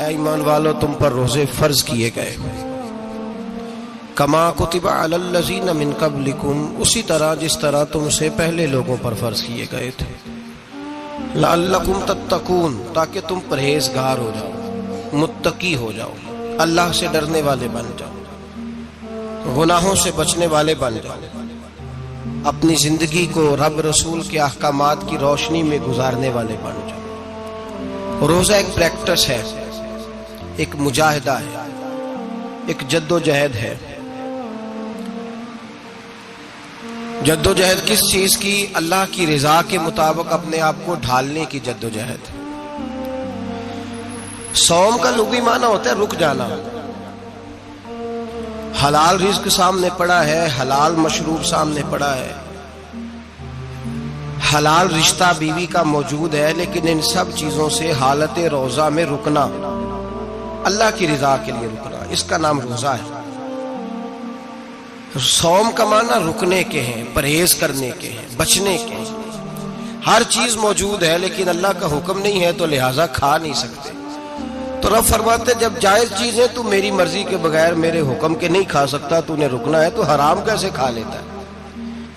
اے ایمان والو تم پر روزے فرض کیے گئے، کما کتب علی الذین من قبلکم، اسی طرح جس طرح تم سے پہلے لوگوں پر فرض کیے گئے تھے، لعلکم تتقون، تاکہ تم پرہیزگار ہو جاؤ، متقی ہو جاؤ، اللہ سے ڈرنے والے بن جاؤ، گناہوں سے بچنے والے بن جاؤ، اپنی زندگی کو رب رسول کے احکامات کی روشنی میں گزارنے والے بن جاؤ۔ روزہ ایک پریکٹس ہے، ایک مجاہدہ ہے، ایک جد و جہد ہے۔ جد و جہد کس چیز کی؟ اللہ کی رضا کے مطابق اپنے آپ کو ڈھالنے کی جد و جہد۔ صوم کا لغوی معنی ہوتا ہے رک جانا، حلال رزق سامنے پڑا ہے، حلال مشروب سامنے پڑا ہے، حلال رشتہ بیوی کا موجود ہے، لیکن ان سب چیزوں سے حالت روزہ میں رکنا، اللہ کی رضا کے لیے رکنا، اس کا نام روزہ ہے۔ صوم کا معنی رکنے کے ہیں، پرہیز کرنے کے ہیں، بچنے کے ہیں۔ ہر چیز موجود ہے لیکن اللہ کا حکم نہیں ہے تو لہٰذا کھا نہیں سکتے۔ تو رب فرماتے جب جائز چیز ہے تو میری مرضی کے بغیر میرے حکم کے نہیں کھا سکتا، تو نے رکنا ہے تو حرام کیسے کھا لیتا ہے؟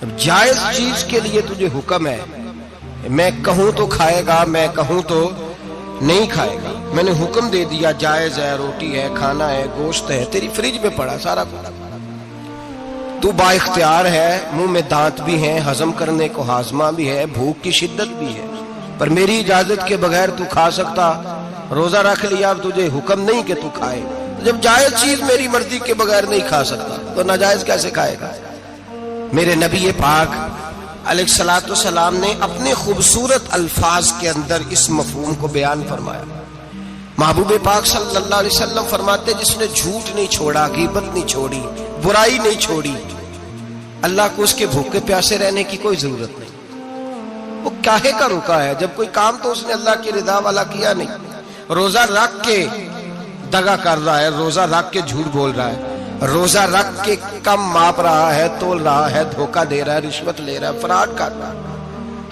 اب جائز چیز کے لیے تجھے حکم ہے، میں کہوں تو کھائے گا، میں کہوں تو نہیں کھائے گا۔ میں نے حکم دے دیا جائز ہے، روٹی ہے، کھانا ہے، گوشت ہے، تیری فریج میں پڑا سارا کچھ، تو با اختیار ہے، منہ میں دانت بھی ہیں، ہضم کرنے کو ہاضمہ بھی ہے، بھوک کی شدت بھی ہے، پر میری اجازت کے بغیر تو کھا سکتا؟ روزہ رکھ لیا، اب تجھے حکم نہیں کہ تو کھائے۔ جب جائز چیز میری مرضی کے بغیر نہیں کھا سکتا تو ناجائز کیسے کھائے گا؟ میرے نبی پاک علیہ الصلوۃ والسلام نے اپنے خوبصورت الفاظ کے اندر اس مفہوم کو بیان فرمایا۔ محبوب پاک صلی اللہ علیہ وسلم فرماتے جس نے جھوٹ نہیں چھوڑا، غیبت نہیں چھوڑی، برائی نہیں چھوڑی، اللہ کو اس کے بھوکے پیاسے رہنے کی کوئی ضرورت نہیں۔ وہ کاہے کا رکا ہے؟ جب کوئی کام تو اس نے اللہ کی رضا والا کیا نہیں۔ روزہ رکھ کے دغا کر رہا ہے، روزہ رکھ کے جھوٹ بول رہا ہے، روزہ رکھ کے کم ماپ رہا ہے، تول رہا ہے، دھوکہ دے رہا ہے، رشوت لے رہا ہے، فراڈ کر رہا ہے،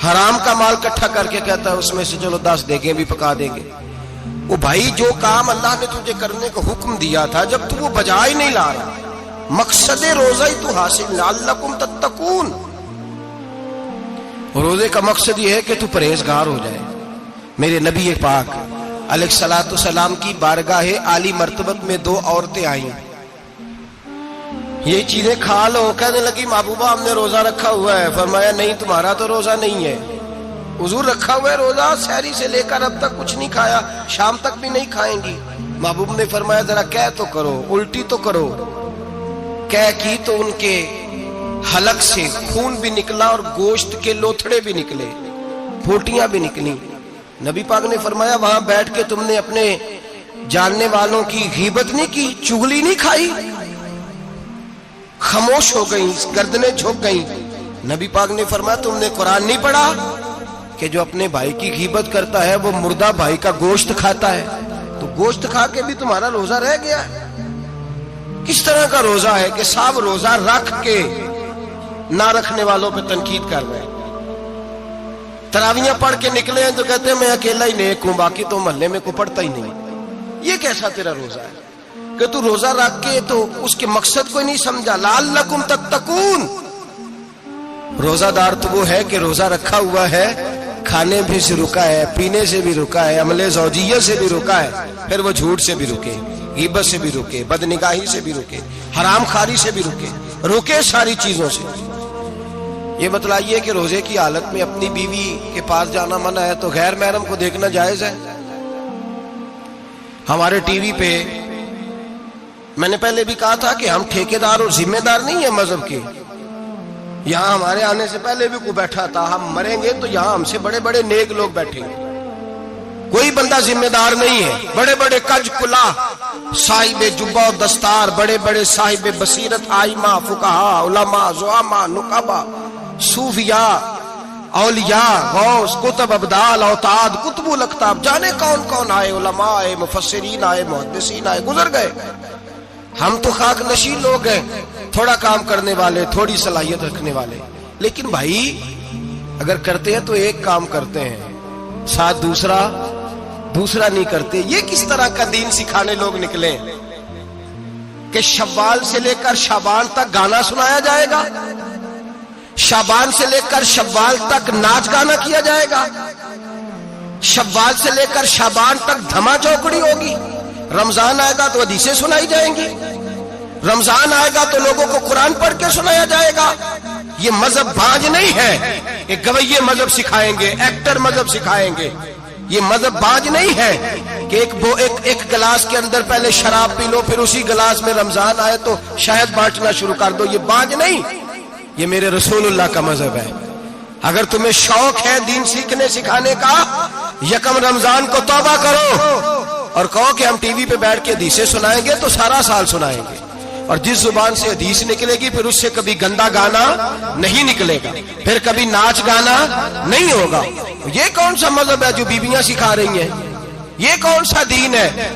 حرام کا مال اکٹھا کر کے کہتا ہے اس میں سے چلو 10 دیگیں بھی پکا دیں گے۔ وہ بھائی جو کام اللہ نے تجھے کرنے کا حکم دیا تھا، جب تو وہ بجا ہی نہیں لا رہا، مقصد روزہ ہی تو حاصل، لعلکم تتقون۔ روزے کا مقصد یہ ہے کہ تو پرہیزگار ہو جائے۔ میرے نبی پاک علیہ الصلوۃ والسلام کی بارگاہ عالی مرتبت میں 2 عورتیں آئیں، یہ چیزیں کھا لو، کہنے لگی محبوبہ ہم نے روزہ رکھا ہوا ہے۔ فرمایا نہیں تمہارا تو روزہ نہیں ہے، حضور رکھا ہوا ہے روزہ، سحری سے لے کر اب تک کچھ نہیں کھایا، شام تک بھی نہیں کھائیں گی۔ محبوب نے فرمایا ذرا کہہ تو کرو، الٹی تو کرو۔ کہہ کی تو ان کے حلق سے خون بھی نکلا اور گوشت کے لوتھڑے بھی نکلے، پھوٹیاں بھی نکلی۔ نبی پاک نے فرمایا وہاں بیٹھ کے تم نے اپنے جاننے والوں کی غیبت نہیں کی، چغلی نہیں کھائی؟ خاموش ہو گئیں، گردنیں جھک گئیں۔ نبی پاک نے فرمایا تم نے قرآن نہیں پڑھا کہ جو اپنے بھائی کی غیبت کرتا ہے وہ مردہ بھائی کا گوشت کھاتا ہے؟ تو گوشت کھا کے بھی تمہارا روزہ رہ گیا ہے۔ کس طرح کا روزہ ہے کہ صاحب روزہ رکھ کے نہ رکھنے والوں پہ تنقید کر رہے ہیں، تراویاں پڑھ کے نکلے ہیں تو کہتے ہیں میں اکیلا ہی نیک ہوں، باقی تو محلے میں کوئی پڑھتا ہی نہیں۔ یہ کیسا تیرا روزہ ہے کہ تو روزہ رکھ کے تو اس کے مقصد کو نہیں سمجھا؟ لعلکم تتقون۔ روزہ دار تو وہ ہے کہ روزہ رکھا ہوا ہے، کھانے بھی سے رکا ہے، پینے سے بھی رکا ہے، عمل زوجیہ سے بھی رکا ہے، پھر وہ جھوٹ سے بھی رکے، غیبت سے بھی رکے، بدنگاہی سے بھی رکے، حرام خواری سے بھی رکے ساری چیزوں سے۔ یہ بتلائیے کہ روزے کی حالت میں اپنی بیوی کے پاس جانا منع ہے تو غیر محرم کو دیکھنا جائز ہے؟ ہمارے ٹی وی پہ میں نے پہلے بھی کہا تھا کہ ہم ٹھیکیدار اور ذمہ دار نہیں ہیں مذہب کے۔ یہاں ہمارے آنے سے پہلے بھی کوئی بیٹھا تھا، ہم مریں گے تو یہاں ہم سے بڑے بڑے نیک لوگ بیٹھیں گے، کوئی بندہ ذمہ دار نہیں ہے۔ بڑے بڑے کج کلا، صاحب جبہ و دستار، بڑے بڑے صاحب بصیرت، آئمہ، فقہاء، علماء، زعماء، نقبا، صوفیاء، اولیاء، غوث، کتب، ابدال، اوتاد، کتب الاقطاب، جانے کون کون آئے، علماء آئے، مفسرین آئے، محدثین آئے، گزر گئے۔ ہم تو خاک نشین لوگ ہیں، تھوڑا کام کرنے والے، تھوڑی صلاحیت رکھنے والے۔ لیکن بھائی اگر کرتے ہیں تو ایک کام کرتے ہیں، ساتھ دوسرا دوسرا نہیں کرتے. یہ کس طرح کا دین سکھانے لوگ نکلے کہ شوال سے لے کر شعبان تک گانا سنایا جائے گا, شعبان سے لے کر شوال تک ناچ گانا کیا جائے گا, شوال سے لے کر شعبان تک دھما چوکڑی ہوگی, رمضان آئے گا تو حدیثیں سنائی جائیں گی, رمضان آئے گا تو لوگوں کو قرآن پڑھ کے سنایا جائے گا. یہ مذہب باج نہیں ہے کہ گویے مذہب سکھائیں گے, ایکٹر مذہب سکھائیں گے. یہ مذہب باج نہیں ہے کہ ایک گلاس کے اندر پہلے شراب پی لو پھر اسی گلاس میں رمضان آئے تو شہد بانٹنا شروع کر دو. یہ باج نہیں, یہ میرے رسول اللہ کا مذہب ہے. اگر تمہیں شوق ہے دین سیکھنے سکھانے کا, یکم رمضان کو توبہ کرو اور کہو کہ ہم ٹی وی پہ بیٹھ کے حدیثیں سنائیں گے تو سارا سال سنائیں گے, اور جس زبان سے حدیث نکلے گی پھر اس سے کبھی گندا گانا نہیں نکلے گا, پھر کبھی ناچ گانا نہیں ہوگا. یہ کون سا مذہب ہے جو بیویاں سکھا رہی ہیں؟ یہ کون سا دین ہے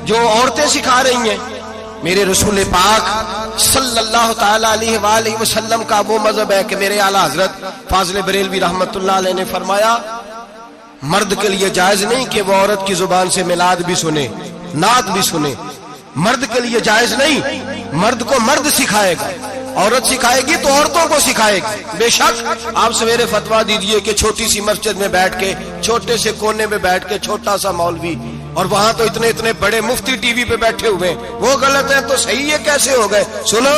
جو عورتیں سکھا رہی ہیں؟ میرے رسول پاک صلی اللہ تعالی علیہ وآلہ وسلم کا وہ مذہب ہے کہ میرے اعلیٰ حضرت فاضل بریلوی رحمت اللہ علیہ نے فرمایا, مرد کے لیے جائز نہیں کہ وہ عورت کی زبان سے میلاد بھی سنے, نعت بھی سنے. مرد کے لیے جائز نہیں, مرد کو مرد سکھائے گا, عورت سکھائے گی تو عورتوں کو سکھائے گی. بے شک آپ سویرے فتویٰ دیجئے کہ چھوٹی سی مسجد میں بیٹھ کے, چھوٹے سے کونے میں بیٹھ کے چھوٹا سا مولوی, اور وہاں تو اتنے بڑے مفتی ٹی وی پہ بیٹھے ہوئے, وہ غلط ہے تو صحیح یہ کیسے ہو گئے؟ سنو,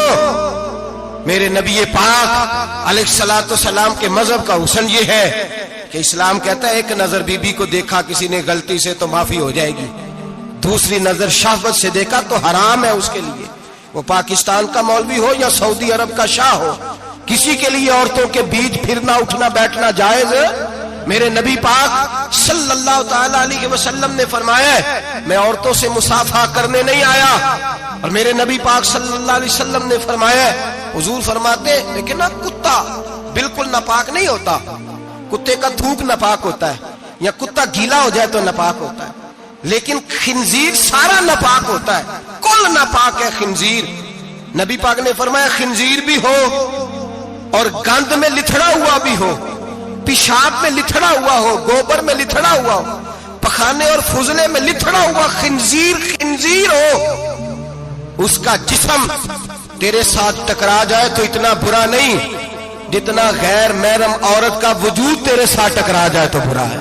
میرے نبی پاک علیہ الصلوۃ والسلام کے مذہب کا حسن یہ ہے کہ اسلام کہتا ہے ایک نظر بی بی کو دیکھا کسی نے غلطی سے تو معافی ہو جائے گی, دوسری نظر شہوت سے دیکھا تو حرام ہے اس کے لیے. وہ پاکستان کا مولوی ہو یا سعودی عرب کا شاہ ہو, کسی کے لیے عورتوں کے بیچ پھرنا اٹھنا بیٹھنا جائز ہے. میرے نبی پاک صلی اللہ تعالی علیہ وسلم نے فرمایا ہے میں عورتوں سے مصافحہ کرنے نہیں آیا, اور میرے نبی پاک صلی اللہ علیہ وسلم نے فرمایا ہے, حضور فرماتے لیکن نا کتا بالکل ناپاک نہیں ہوتا, کتے کا تھوک ناپاک ہوتا ہے یا کتا گیلا ہو جائے تو ناپاک ہوتا ہے, لیکن خنزیر سارا ناپاک ہوتا ہے, کل ناپاک ہے خنزیر. نبی پاک نے فرمایا خنزیر بھی ہو اور گند میں لتھڑا ہوا بھی ہو, پیشاب میں لتھڑا ہوا ہو, گوبر میں لتھڑا ہوا ہو, پخانے اور فضلے میں لتھڑا ہوا خنزیر ہو, اس کا جسم تیرے ساتھ ٹکرا جائے تو اتنا برا نہیں جتنا غیر محرم عورت کا وجود تیرے ساتھ ٹکرا جائے تو برا ہے.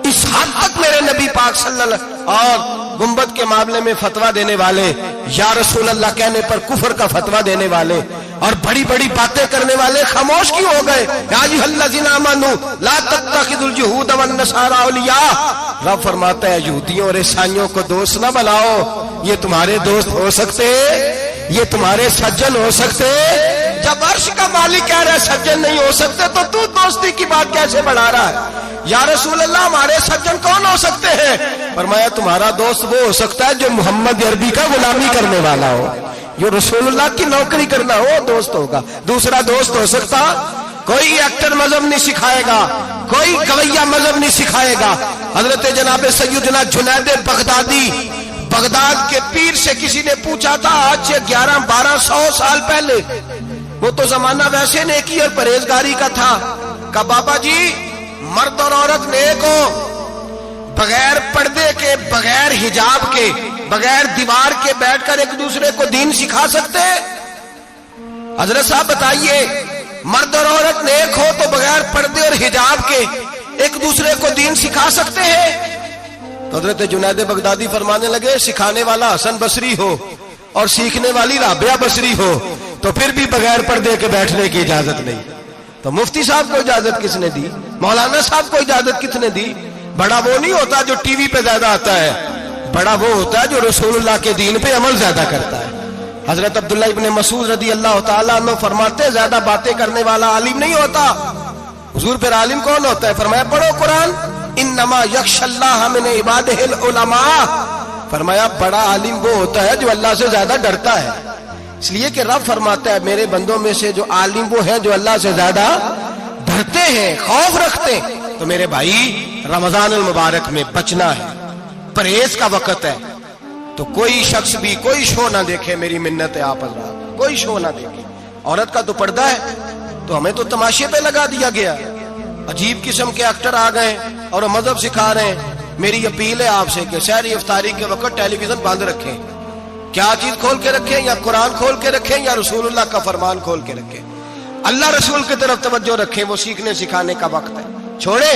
اس حد تک میرے نبی پاک صلی اللہ علیہ وسلم, اور گنبد کے معاملے میں فتویٰ دینے والے, یا رسول اللہ کہنے پر کفر کا فتویٰ دینے والے اور بڑی بڑی باتیں کرنے والے خاموش کیوں ہو گئے؟ یا ایھا الذین آمنوا لا تتخذوا اليہود والنصارى اولیاء. رب فرماتا ہے یہودیوں اور عیسائیوں کو دوست نہ بناؤ, یہ تمہارے دوست ہو سکتے, یہ تمہارے سجن ہو سکتے. جب عرش کا مالک کہہ رہا ہے سجن نہیں ہو سکتے تو دوستی کی بات کیسے بڑھا رہا ہے؟ یا رسول اللہ ہمارے سجن کون ہو سکتے ہیں؟ فرمایا تمہارا دوست وہ ہو سکتا ہے جو محمد عربی کا غلامی کرنے والا ہو, جو رسول اللہ کی نوکری کرنا ہو دوست ہوگا. دوسرا دوست ہو سکتا کوئی ایکٹر مذہب نہیں سکھائے گا, کوئی گویہ مذہب نہیں سکھائے گا. حضرت جناب سیدنا جنید بغدادی, بغداد کے پیر سے کسی نے پوچھا تھا آج سے 1100-1200 سال پہلے, وہ تو زمانہ ویسے نیکی اور پرہیزگاری کا تھا, کہ بابا جی مرد اور عورت نیک ہو, بغیر پردے کے, بغیر حجاب کے, بغیر دیوار کے بیٹھ کر ایک دوسرے کو دین سکھا سکتے؟ حضرت صاحب بتائیے, مرد اور عورت نیک ہو تو بغیر پردے اور حجاب کے ایک دوسرے کو دین سکھا سکتے ہیں؟ تو حضرت جنید بغدادی فرمانے لگے سکھانے والا حسن بصری ہو اور سیکھنے والی رابعہ بصری ہو تو پھر بھی بغیر پردے کے بیٹھنے کی اجازت نہیں. تو مفتی صاحب کو اجازت کس نے دی؟ مولانا صاحب کو اجازت کس نے دی؟ بڑا وہ نہیں ہوتا جو ٹی وی پہ زیادہ آتا ہے, بڑا وہ ہوتا ہے جو رسول اللہ کے دین پہ عمل زیادہ کرتا ہے. حضرت عبداللہ ابن مسعود رضی اللہ تعالیٰ عنہ فرماتے زیادہ باتیں کرنے والا عالم نہیں ہوتا. حضور پھر عالم کون ہوتا ہے؟ فرمایا پڑھو قرآن, انما یخشی اللہ من عبادہ العلماء. فرمایا بڑا عالم وہ ہوتا ہے جو اللہ سے زیادہ ڈرتا ہے, اس لیے کہ رب فرماتا ہے میرے بندوں میں سے جو عالم وہ ہیں جو اللہ سے زیادہ ڈرتے ہیں, خوف رکھتے ہیں. تو میرے بھائی رمضان المبارک میں بچنا ہے, پرہیز کا وقت ہے, تو کوئی شخص بھی کوئی شو نہ دیکھے, میری منت ہے آپ حضرات, کوئی شو نہ دیکھے. عورت کا تو پردہ ہے تو ہمیں تو تماشے پہ لگا دیا گیا, عجیب قسم کے ایکٹر آ گئے اور مذہب سکھا رہے ہیں. میری اپیل ہے آپ سے کہ سحری افطاری کے وقت ٹیلی ویژن بند رکھیں. کیا چیز کھول کے رکھیں؟ یا قرآن کھول کے رکھیں یا رسول اللہ کا فرمان کھول کے رکھیں. اللہ رسول کی طرف توجہ رکھیں، وہ سیکھنے سکھانے کا وقت ہے. چھوڑے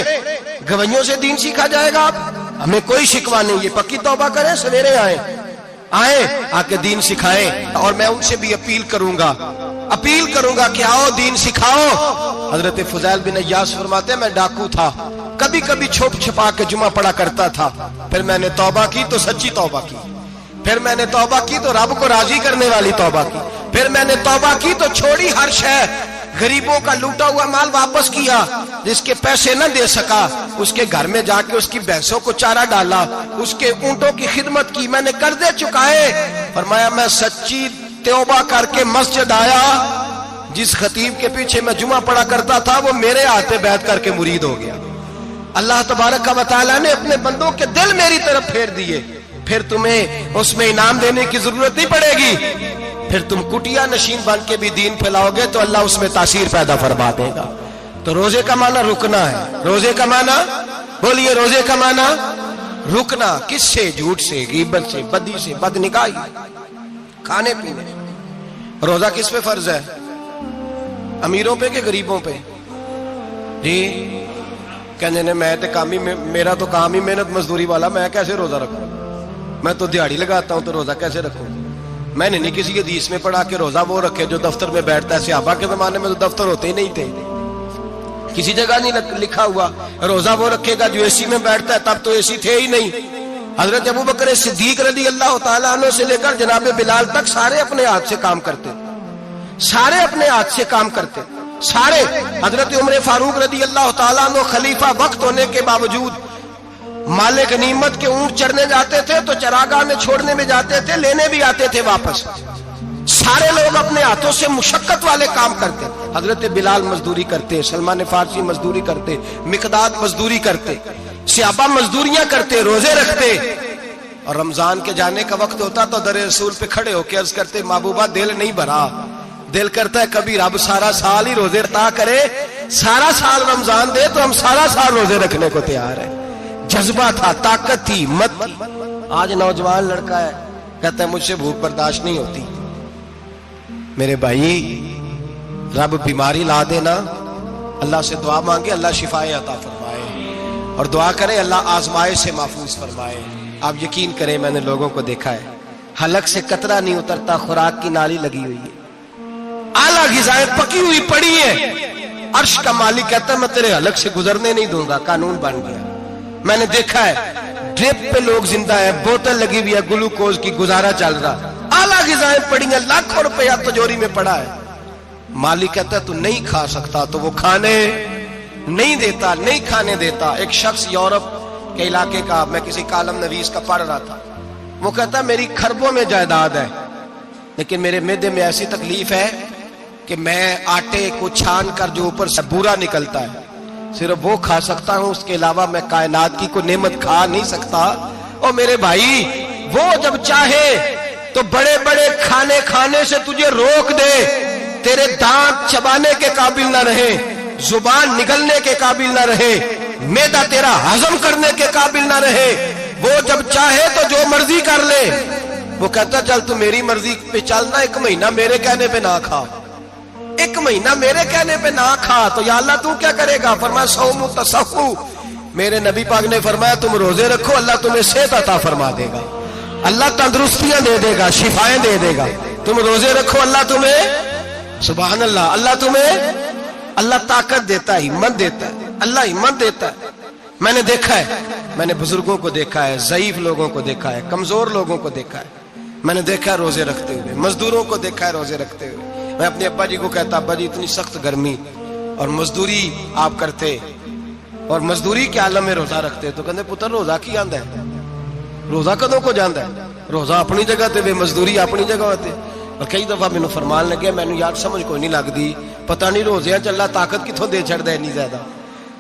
گویوں سے دین سیکھا جائے گا. ہمیں کوئی شکوہ نہیں، یہ پکی توبہ کریں، سویرے آئیں آ کے دین سکھائیں. اور میں ان سے بھی اپیل کروں گا کہ آؤ دین سکھاؤ. حضرت فضیل بن عیاض فرماتے ہیں میں ڈاکو تھا، کبھی کبھی چھپ چھپا کے جمعہ پڑھا کرتا تھا، پھر میں نے توبہ کی تو سچی توبہ کی، پھر میں نے توبہ کی تو رب کو راضی کرنے والی توبہ کی، پھر میں نے توبہ کی تو چھوڑی ہر شے. غریبوں کا لوٹا ہوا مال واپس کیا، جس کے پیسے نہ دے سکا اس کے گھر میں جا کے اس کی بھینسوں کو چارہ ڈالا، اس کے اونٹوں کی خدمت کی، میں نے قرضے چکائے. فرمایا میں سچی توبہ کر کے مسجد آیا، جس خطیب کے پیچھے میں جمعہ پڑھا کرتا تھا وہ میرے ہاتھے بیعت کر کے مرید ہو گیا. اللہ تبارک و تعالیٰ نے اپنے بندوں کے دل میری طرف پھیر دیے. پھر تمہیں اس میں انعام دینے کی ضرورت نہیں پڑے گی. پھر تم کٹیا نشین بن کے بھی دین پھیلاؤ گے تو اللہ اس میں تاثیر پیدا فرما دے گا. تو روزے کا معنی رکنا ہے. روزے کا معنی بولیے، روزے کا معنی رکنا. کس سے؟ جھوٹ سے، غیبت سے، بدی سے، بد نگاہی، کھانے پینے. روزہ کس پہ فرض ہے؟ امیروں پہ کہ غریبوں پہ؟ جی کہنے نے میں تو کام ہی، میرا تو کام ہی محنت مزدوری والا، میں کیسے روزہ رکھوں؟ میں تو دیہڑی لگاتا ہوں تو روزہ کیسے رکھوں؟ میں نے نہیں کسی حدیث میں پڑھا کہ روزہ وہ رکھے جو دفتر میں بیٹھتا ہے. صحابہ کے زمانے میں تو دفتر ہوتے ہی نہیں تھے، کسی جگہ نہیں لکھا ہوا روزہ وہ رکھے گا جو اے سی میں بیٹھتا ہے. تب تو اے سی تھے ہی نہیں. حضرت ابوبکر صدیق رضی اللہ تعالیٰ عنہ سے لے کر جناب بلال تک سارے اپنے ہاتھ سے کام کرتے، سارے اپنے ہاتھ سے کام کرتے، سارے. حضرت عمر فاروق رضی اللہ تعالیٰ عنہ خلیفہ وقت ہونے کے باوجود مال غنیمت کے اونٹ چرنے جاتے تھے تو چراگاہ میں چھوڑنے میں جاتے تھے، لینے بھی آتے تھے واپس. سارے لوگ اپنے ہاتھوں سے مشقت والے کام کرتے. حضرت بلال مزدوری کرتے، سلمان فارسی مزدوری کرتے، مقداد مزدوری کرتے، صحابہ مزدوریاں کرتے، روزے رکھتے. اور رمضان کے جانے کا وقت ہوتا تو در رسول پہ کھڑے ہو کے عرض کرتے محبوبہ دل نہیں بھرا، دل کرتا ہے کبھی رب سارا سال ہی روزے عطا کرے، سارا سال رمضان دے تو ہم سارا سال روزے رکھنے کو تیار ہیں. جذبہ تھا، طاقت تھی، ہمت تھی. آج نوجوان لڑکا ہے کہتا ہے مجھ سے بھوک برداشت نہیں ہوتی. میرے بھائی رب بیماری لا دینا، اللہ سے دعا مانگے اللہ شفائے عطا فرمائے، اور دعا کرے اللہ آزمائش سے محفوظ فرمائے. آپ یقین کریں میں نے لوگوں کو دیکھا ہے حلق سے قطرہ نہیں اترتا، خوراک کی نالی لگی ہوئی ہے، اعلیٰ غذائیں پکی ہوئی پڑی ہیں. عرش کا مالک کہتا ہے میں تیرے حلق سے گزرنے نہیں دوں گا. قانون بن گیا. میں نے دیکھا ہے ڈرپ پہ لوگ زندہ ہے، بوتل لگی ہوئی ہے گلوکوز کی، گزارا چل رہا، اعلیٰ غذائیں پڑی ہیں، لاکھوں روپیہ تجوری میں پڑا ہے. مالک کہتا ہے تو نہیں کھا سکتا، تو وہ کھانے نہیں دیتا، نہیں کھانے دیتا. ایک شخص یورپ کے علاقے کا، میں کسی کالم نویس کا پڑھ رہا تھا، وہ کہتا ہے میری خربوں میں جائیداد ہے لیکن میرے معدے میں ایسی تکلیف ہے کہ میں آٹے کو چھان کر جو اوپر سے بورا نکلتا ہے صرف وہ کھا سکتا ہوں، اس کے علاوہ میں کائنات کی کوئی نعمت کھا نہیں سکتا. اور میرے بھائی وہ جب چاہے تو بڑے بڑے کھانے کھانے سے تجھے روک دے، تیرے دانت چبانے کے قابل نہ رہے، زبان نگلنے کے قابل نہ رہے، معدہ تیرا ہضم کرنے کے قابل نہ رہے. وہ جب چاہے تو جو مرضی کر لے. وہ کہتا چل تو میری مرضی پہ چلنا، ایک مہینہ میرے کہنے پہ نہ کھا، ایک مہینہ میرے کہنے پہ نہ کھا. تو یا اللہ تو کیا کرے گا؟ فرمایا صوم تصحو. میرے نبی پاک نے فرمایا تم روزے رکھو، اللہ تمہیں صحت عطا فرما دے گا، اللہ تندرستیاں دے دے گا، شفائیں دے دے گا. تم روزے رکھو، اللہ تمہیں، سبحان اللہ، اللہ تمہیں، اللہ طاقت دیتا ہے، ہمت دیتا ہے، اللہ ہمت دیتا ہے. میں نے دیکھا ہے، میں نے بزرگوں کو دیکھا ہے، ضعیف لوگوں کو دیکھا ہے، کمزور لوگوں کو دیکھا ہے، میں نے دیکھا ہے روزے رکھتے ہوئے، مزدوروں کو دیکھا ہے روزے رکھتے ہوئے. میں اپنے ابا جی کو کہتا ابا جی اتنی سخت گرمی اور مزدوری آپ کرتے اور مزدوری کے عالم میں روزہ رکھتے، تو کہتے پتر روزہ کی آندا ہے، روزہ کدوں کو جاندا ہے، روزہ اپنی جگہ تے مزدوری اپنی جگہ ہوتے. اور کئی دفعہ مینوں فرمان لگے، مینوں یار سمجھ کوئی نہیں لگتی، پتہ نہیں روزیاں چ اللہ طاقت کتھوں دے چھڑدا ہے، نہیں زیادہ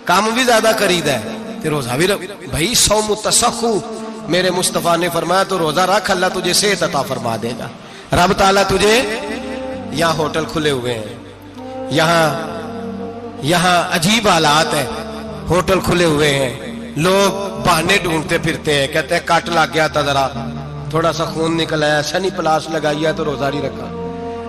کام بھی زیادہ کریدا ہے تے روزہ بھی بھائی صوم تصحو. میرے مصطفیٰ نے فرمایا تو روزہ رکھ، اللہ تجھے صحت عطا فرما دے گا. رب تعالیٰ تجھے، یہاں ہوٹل کھلے ہوئے ہیں، یہاں عجیب حالات ہیں، ہوٹل کھلے ہوئے ہیں، لوگ بہانے ڈھونڈتے پھرتے ہیں، کہتے ہیں کٹ لگ گیا تھا، ذرا تھوڑا سا خون نکل آیا، سنی پلاس لگائی ہے تو روزہ نہیں رکھا،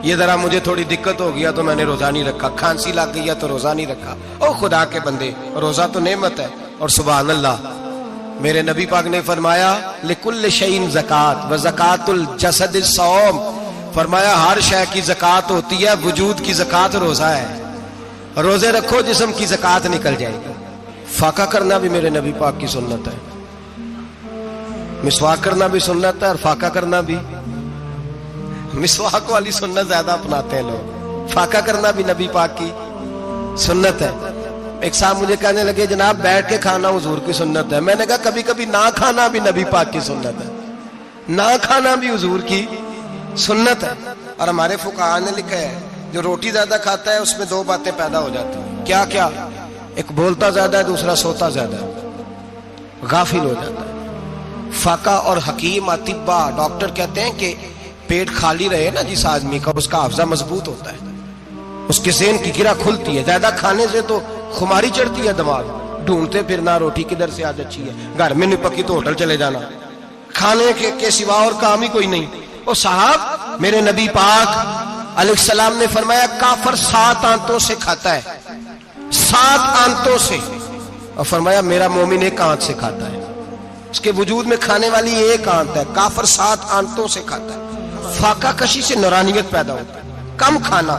یہ ذرا مجھے تھوڑی دقت ہو گیا تو میں نے روزہ نہیں رکھا، کھانسی لگ گئی ہے تو روزہ نہیں رکھا۔ او خدا کے بندے، روزہ تو نعمت ہے۔ اور سبحان اللہ، میرے نبی پاک نے فرمایا لکل شیء زکات و زکات الجسد الصوم، فرمایا ہر شے کی زکات ہوتی ہے، وجود کی زکات روزہ ہے، روزے رکھو جسم کی زکات نکل جائے گی۔ فاقہ کرنا بھی میرے نبی پاک کی سنت ہے، مسواک کرنا بھی سنت ہے، اور فاقہ کرنا بھی۔ مسواک والی سنت زیادہ اپناتے ہیں لوگ، فاقہ کرنا بھی نبی پاک کی سنت ہے۔ ایک صاحب مجھے کہنے لگے جناب بیٹھ کے کھانا حضور کی سنت ہے، میں نے کہا کبھی کبھی نہ کھانا بھی نبی پاک کی سنت ہے، نہ کھانا بھی حضور کی سنت ہے۔ اور ہمارے فقہاء نے لکھا ہے جو روٹی زیادہ کھاتا ہے اس میں دو باتیں پیدا ہو جاتی ہیں، کیا کیا؟ ایک بولتا زیادہ ہے، دوسرا سوتا زیادہ ہے، غافل ہو جاتا ہے۔ فقہ اور حکیم اطباء ڈاکٹر کہتے ہیں کہ پیٹ خالی رہے نا جس آدمی کا، اس کا حافظہ مضبوط ہوتا ہے، اس کے ذہن کی گرہ کھلتی ہے۔ زیادہ کھانے سے تو خماری چڑھتی ہے، دماغ ڈھونڈتے پھرنا روٹی کدھر سے آج اچھی ہے، گھر میں نہیں پکی تو ہوٹل چلے جانا، کھانے کے سوا اور کام ہی کوئی نہیں۔ او صاحب، میرے نبی پاک علیہ السلام نے فرمایا کافر 7 آنتوں سے کھاتا ہے، 7 آنتوں سے، اور فرمایا میرا مومن 1 آنت سے کھاتا ہے، اس کے وجود میں کھانے والی 1 آنت ہے، کافر 7 آنتوں سے کھاتا ہے۔ فاقہ کشی سے نورانیت پیدا ہوتا ہے، کم کھانا۔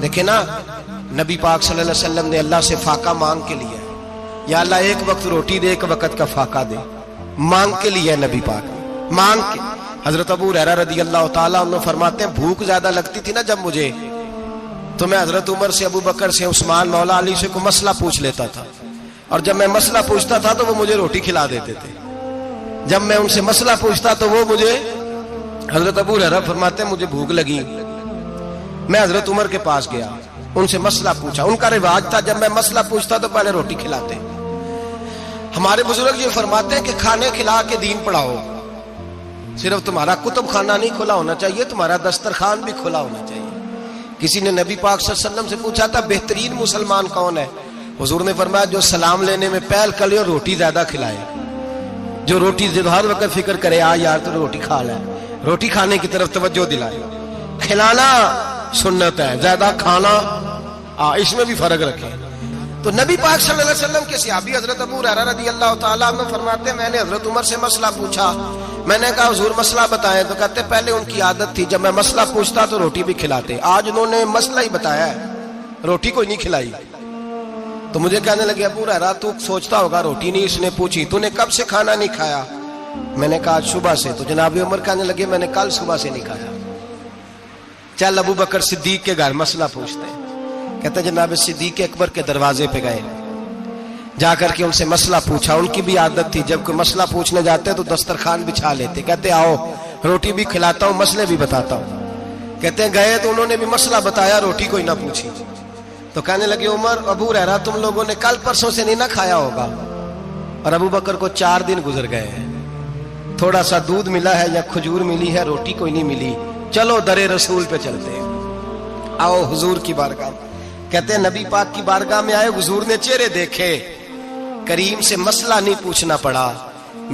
دیکھیں نا، نبی پاک صلی اللہ علیہ وسلم نے اللہ سے فاقہ مانگ کے لیا ہے، یا اللہ 1 وقت روٹی دے، 1 وقت کا فاقہ دے، مانگ کے لیا ہے نبی پاک نے، مانگ کے۔ حضرت ابو ہریرہ رضی اللہ تعالیٰ عنہ فرماتے ہیں بھوک زیادہ لگتی تھی نا جب مجھے، تو میں حضرت عمر سے، ابو بکر سے، عثمان، مولا علی سے کوئی مسئلہ پوچھ لیتا تھا، اور جب میں مسئلہ پوچھتا تھا تو وہ مجھے روٹی کھلا دیتے تھے۔ جب میں ان سے مسئلہ پوچھتا تو وہ مجھے، حضرت ابو ہریرہ فرماتے ہیں مجھے بھوک لگی، میں حضرت عمر کے پاس گیا، ان سے مسئلہ پوچھا، ان کا رواج تھا جب میں مسئلہ پوچھتا تو پہلے روٹی کھلاتے۔ ہمارے بزرگ یہ فرماتے ہیں کہ کھانے کھلا کے دین پڑھاؤ، صرف تمہارا کتب خانہ نہیں کھلا ہونا چاہیے، تمہارا دسترخوان بھی کھلا ہونا چاہیے۔ کسی نے نبی پاک صلی اللہ علیہ وسلم سے پوچھا تھا بہترین مسلمان کون ہے؟ حضور نے فرمایا جو سلام لینے میں پہل کرے اور روٹی زیادہ کھلائے، جو روٹی ہر وقت فکر کرے آ یار تو روٹی کھا لے، روٹی کھانے کی طرف توجہ دلائے۔ کھلانا سنت ہے، زیادہ کھانا اس میں بھی فرق رکھے۔ تو نبی پاک صلی اللہ علیہ وسلم کے صحابی حضرت ابو ہریرہ رضی اللہ تعالیٰ عنہ فرماتے ہیں میں نے حضرت عمر سے مسئلہ پوچھا، میں نے کہا حضور مسئلہ بتائیں، تو کہتے پہلے ان کی عادت تھی جب میں مسئلہ پوچھتا تو روٹی بھی کھلاتے، آج انہوں نے مسئلہ ہی بتایا ہے، روٹی کوئی نہیں کھلائی۔ تو مجھے کہنے لگے ابو ہریرہ تو سوچتا ہوگا روٹی نہیں اس نے پوچھی، تو نے کب سے کھانا نہیں کھایا؟ میں نے کہا صبح سے۔ تو جناب عمر کہنے لگے میں نے کل صبح سے نہیں کھایا۔ چل ابو بکر صدیق کے گھر مسئلہ پوچھتے ہیں، کہتے جناب صدیق اکبر کے دروازے پہ گئے، جا کر کے ان سے مسئلہ پوچھا۔ ان کی بھی عادت تھی جب کوئی مسئلہ پوچھنے جاتے تو دسترخوان بچھا لیتے، کہتے آؤ روٹی بھی کھلاتا ہوں مسئلے بھی بتاتا ہوں۔ کہتے ہیں گئے تو انہوں نے بھی مسئلہ بتایا، روٹی کوئی نہ پوچھی۔ تو کہنے لگے عمر ابو ہریرہ تم لوگوں نے کل پرسوں سے نہیں نہ کھایا ہوگا، اور ابو بکر کو 4 دن گزر گئے ہیں، تھوڑا سا دودھ ملا ہے یا کھجور ملی ہے، روٹی کوئی نہیں ملی، چلو در رسول پہ چلتے ہیں، آؤ حضور کی بارگاہ۔ کہتے ہیں نبی پاک کی بارگاہ میں آئے، حضور نے چہرے دیکھے، کریم سے مسئلہ نہیں پوچھنا پڑا۔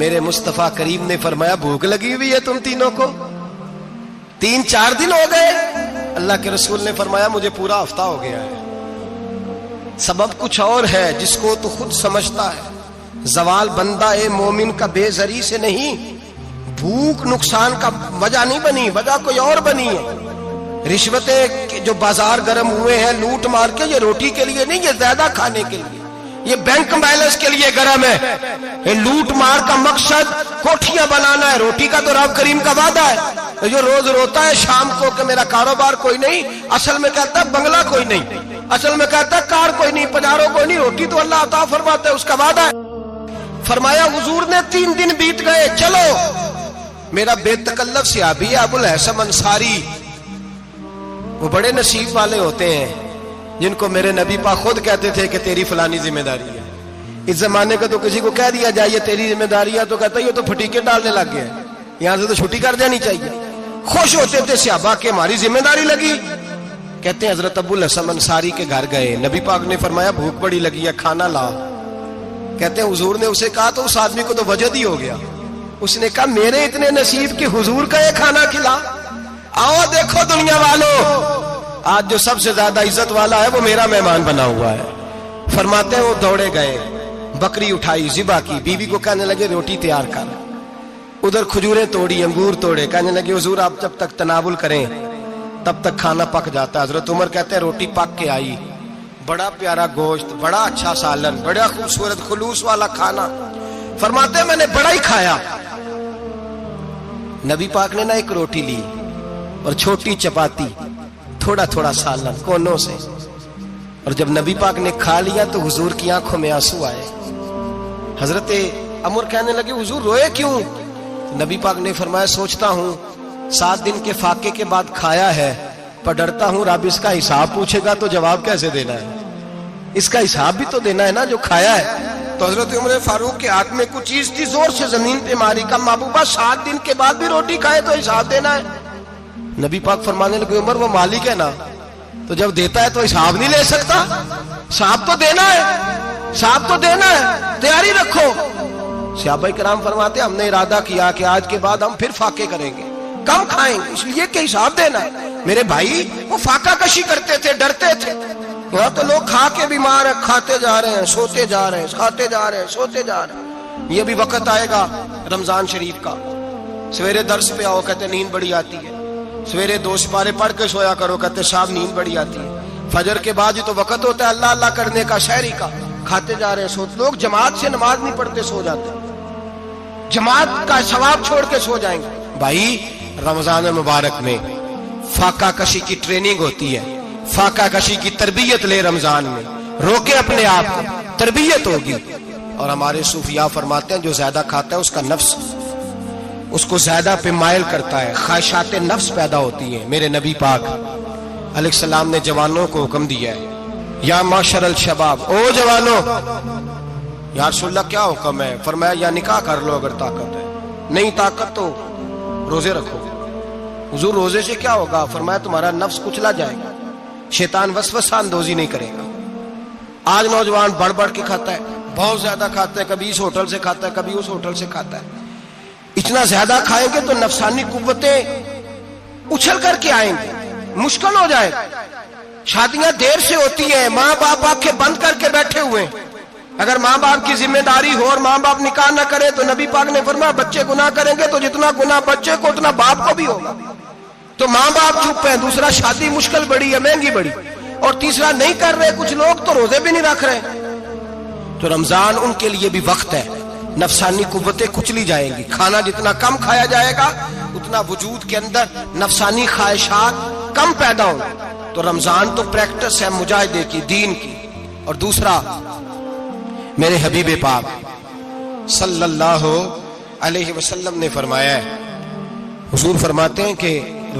میرے مصطفیٰ کریم نے فرمایا بھوک لگی ہوئی ہے تم تینوں کو، 3-4 دن ہو گئے؟ اللہ کے رسول نے فرمایا مجھے پورا ہفتہ ہو گیا ہے۔ سبب کچھ اور ہے جس کو تو خود سمجھتا ہے، زوال بندہ مومن کا بے زری سے نہیں، بھوک نقصان کا وجہ نہیں بنی، وجہ کوئی اور بنی ہے۔ رشوتیں جو بازار گرم ہوئے ہیں لوٹ مار کے، یہ روٹی کے لیے نہیں، یہ زیادہ کھانے کے لیے، یہ بینک بیلنس کے لیے گرم ہے۔ یہ لوٹ مار کا مقصد کوٹھیاں بنانا ہے، روٹی کا تو رب کریم کا وعدہ ہے۔ جو روز روتا ہے شام کو کہ میرا کاروبار کوئی نہیں، اصل میں کہتا ہے بنگلہ کوئی نہیں، اصل میں کہتا ہے کار کوئی نہیں، پجارو کوئی نہیں، روٹی تو اللہ عطا فرماتا ہے، اس کا وعدہ ہے۔ فرمایا حضور نے 3 دن بیت گئے، چلو میرا بے تکلف صحابی ابو الحسن انصاری، وہ بڑے نصیب والے ہوتے ہیں جن کو میرے نبی پاک خود کہتے تھے کہ تیری فلانی ذمہ داری ہے۔ اس زمانے کا تو کسی کو کہہ دیا جائے یہ تیری ذمہ داری ہے تو کہتا ہے یہ تو پھٹیکے ڈالنے لگ گیا، یہاں سے تو چھٹی کر جانی چاہیے۔ خوش ہوتے تھے صحابہ کہ ہماری ذمہ داری لگی۔ کہتے ہیں حضرت ابو الحسن انصاری کے گھر گئے، نبی پاک نے فرمایا بھوک بڑی لگی ہے، کھانا لا۔ کہتے ہیں حضور نے اسے کہا تو اس آدمی کو تو وجد ہی ہو گیا. اس نے کہا میرے اتنے نصیب کہ حضور کا یہ کھانا کھلا. آؤ دیکھو دنیا والوں، آج جو سب سے زیادہ عزت والا ہے وہ میرا مہمان بنا ہوا ہے. فرماتے ہیں وہ دوڑے گئے، بکری اٹھائی، ذبح کی، بیوی کو کہنے لگے روٹی تیار کر. ادھر کھجوریں توڑی، انگور توڑے، کہنے لگے حضور آپ جب تک تناول کریں تب تک کھانا پک جاتا. حضرت عمر کہتے ہیں روٹی پک کے آئی، بڑا پیارا گوشت، بڑا اچھا سالن، بڑا خوبصورت خلوص والا کھانا. فرماتے ہیں میں نے بڑا ہی کھایا. نبی پاک نے نہ ایک روٹی لی اور چھوٹی چپاتی، تھوڑا تھوڑا سالن کونوں سے، اور جب نبی پاک نے کھا لیا تو حضور کی آنکھوں میں آنسو آئے. حضرت عمر کہنے لگے حضور روئے کیوں؟ نبی پاک نے فرمایا سوچتا ہوں 7 دن کے فاقے کے بعد کھایا ہے، پر ڈرتا ہوں رب اس کا حساب پوچھے گا تو جواب کیسے دینا ہے، اس کا حساب بھی تو دینا ہے نا جو کھایا ہے. تو حضرت عمر فاروق کے ہاتھ میں کچھ چیز تھی، زور سے زمین پہ ماری، کہا محبوبہ 7 دن کے بعد بھی روٹی کھائے تو حساب دینا ہے. نبی پاک فرمانے لگے عمر وہ مالک ہے نا، تو جب دیتا ہے تو حساب نہیں لے سکتا، حساب تو دینا ہے، حساب تو دینا ہے، تیاری رکھو. صحابہ کرام فرماتے ہم نے ارادہ کیا کہ آج کے بعد ہم پھر فاقے کریں گے، کم کھائیں گے، اس لیے کہ حساب دینا ہے. میرے بھائی وہ فاقہ کشی کرتے تھے، ڈرتے تھے. یہاں تو لوگ کھا کے بیمار ہیں، کھاتے جا رہے ہیں، سوتے جا رہے ہیں، کھاتے جا رہے ہیں، سوتے جا رہے ہیں. یہ بھی وقت آئے گا رمضان شریف کا، سویرے درس پہ آؤ کہتے نیند بڑی آتی ہے، سویرے 2 سپارے پڑھ کے سویا کرو کہتے صاحب نیند بڑی آتی ہے. فجر کے بعد ہی تو وقت ہوتا ہے اللہ اللہ کرنے کا، شہری کا. کھاتے جا رہے ہیں، سوتے. لوگ جماعت سے نماز نہیں پڑھتے، سو جاتے، جماعت کا ثواب چھوڑ کے سو جائیں گے. بھائی رمضان مبارک میں فاقہ کشی کی ٹریننگ ہوتی ہے، فاقہ کشی کی تربیت لے. رمضان میں روکے اپنے آپ کو، تربیت ہوگی. اور ہمارے صوفیاء فرماتے ہیں جو زیادہ کھاتا ہے اس کا نفس اس کو زیادہ پہ مائل کرتا ہے، خواہشات نفس پیدا ہوتی ہیں. میرے نبی پاک علیہ السلام نے جوانوں کو حکم دیا ہے یا معاشر الشباب، او جوانوں. یا رسول اللہ کیا حکم ہے؟ فرمایا یا نکاح کر لو اگر طاقت ہے، نہیں طاقت تو روزے رکھو. حضور روزے سے کیا ہوگا؟ فرمایا تمہارا نفس کچلا جائے گا، شیطان وسوسہ اندوزی نہیں کرے گا. آج نوجوان بڑھ بڑھ کے کھاتا ہے، بہت زیادہ کھاتا ہے، کبھی اس ہوٹل سے کھاتا ہے، کبھی اس ہوٹل سے کھاتا ہے. اتنا زیادہ کھائیں گے تو نفسانی قوتیں اچھل کر کے آئیں گے، مشکل ہو جائے. شادیاں دیر سے ہوتی ہیں، ماں باپ آنکھیں بند کر کے بیٹھے ہوئے ہیں. اگر ماں باپ کی ذمہ داری ہو اور ماں باپ نکاح نہ کرے تو نبی پاک نے فرمایا بچے گناہ کریں گے تو جتنا گناہ بچے کو اتنا باپ کو بھی ہوگا. تو ماں باپ چپ ہیں. دوسرا شادی مشکل بڑی ہے، مہنگی بڑی. اور تیسرا نہیں کر رہے کچھ لوگ تو روزے بھی نہیں رکھ رہے. تو رمضان ان کے لیے بھی وقت ہے، نفسانی قوتیں کچلی جائیں گی. کھانا جتنا کم کھایا جائے گا اتنا وجود کے اندر نفسانی خواہشات کم پیدا ہوں. تو رمضان تو پریکٹس ہے مجاہدے کی، دین کی. اور دوسرا میرے حبیب پاک صلی اللہ علیہ وسلم نے فرمایا ہے، حضور فرماتے ہیں کہ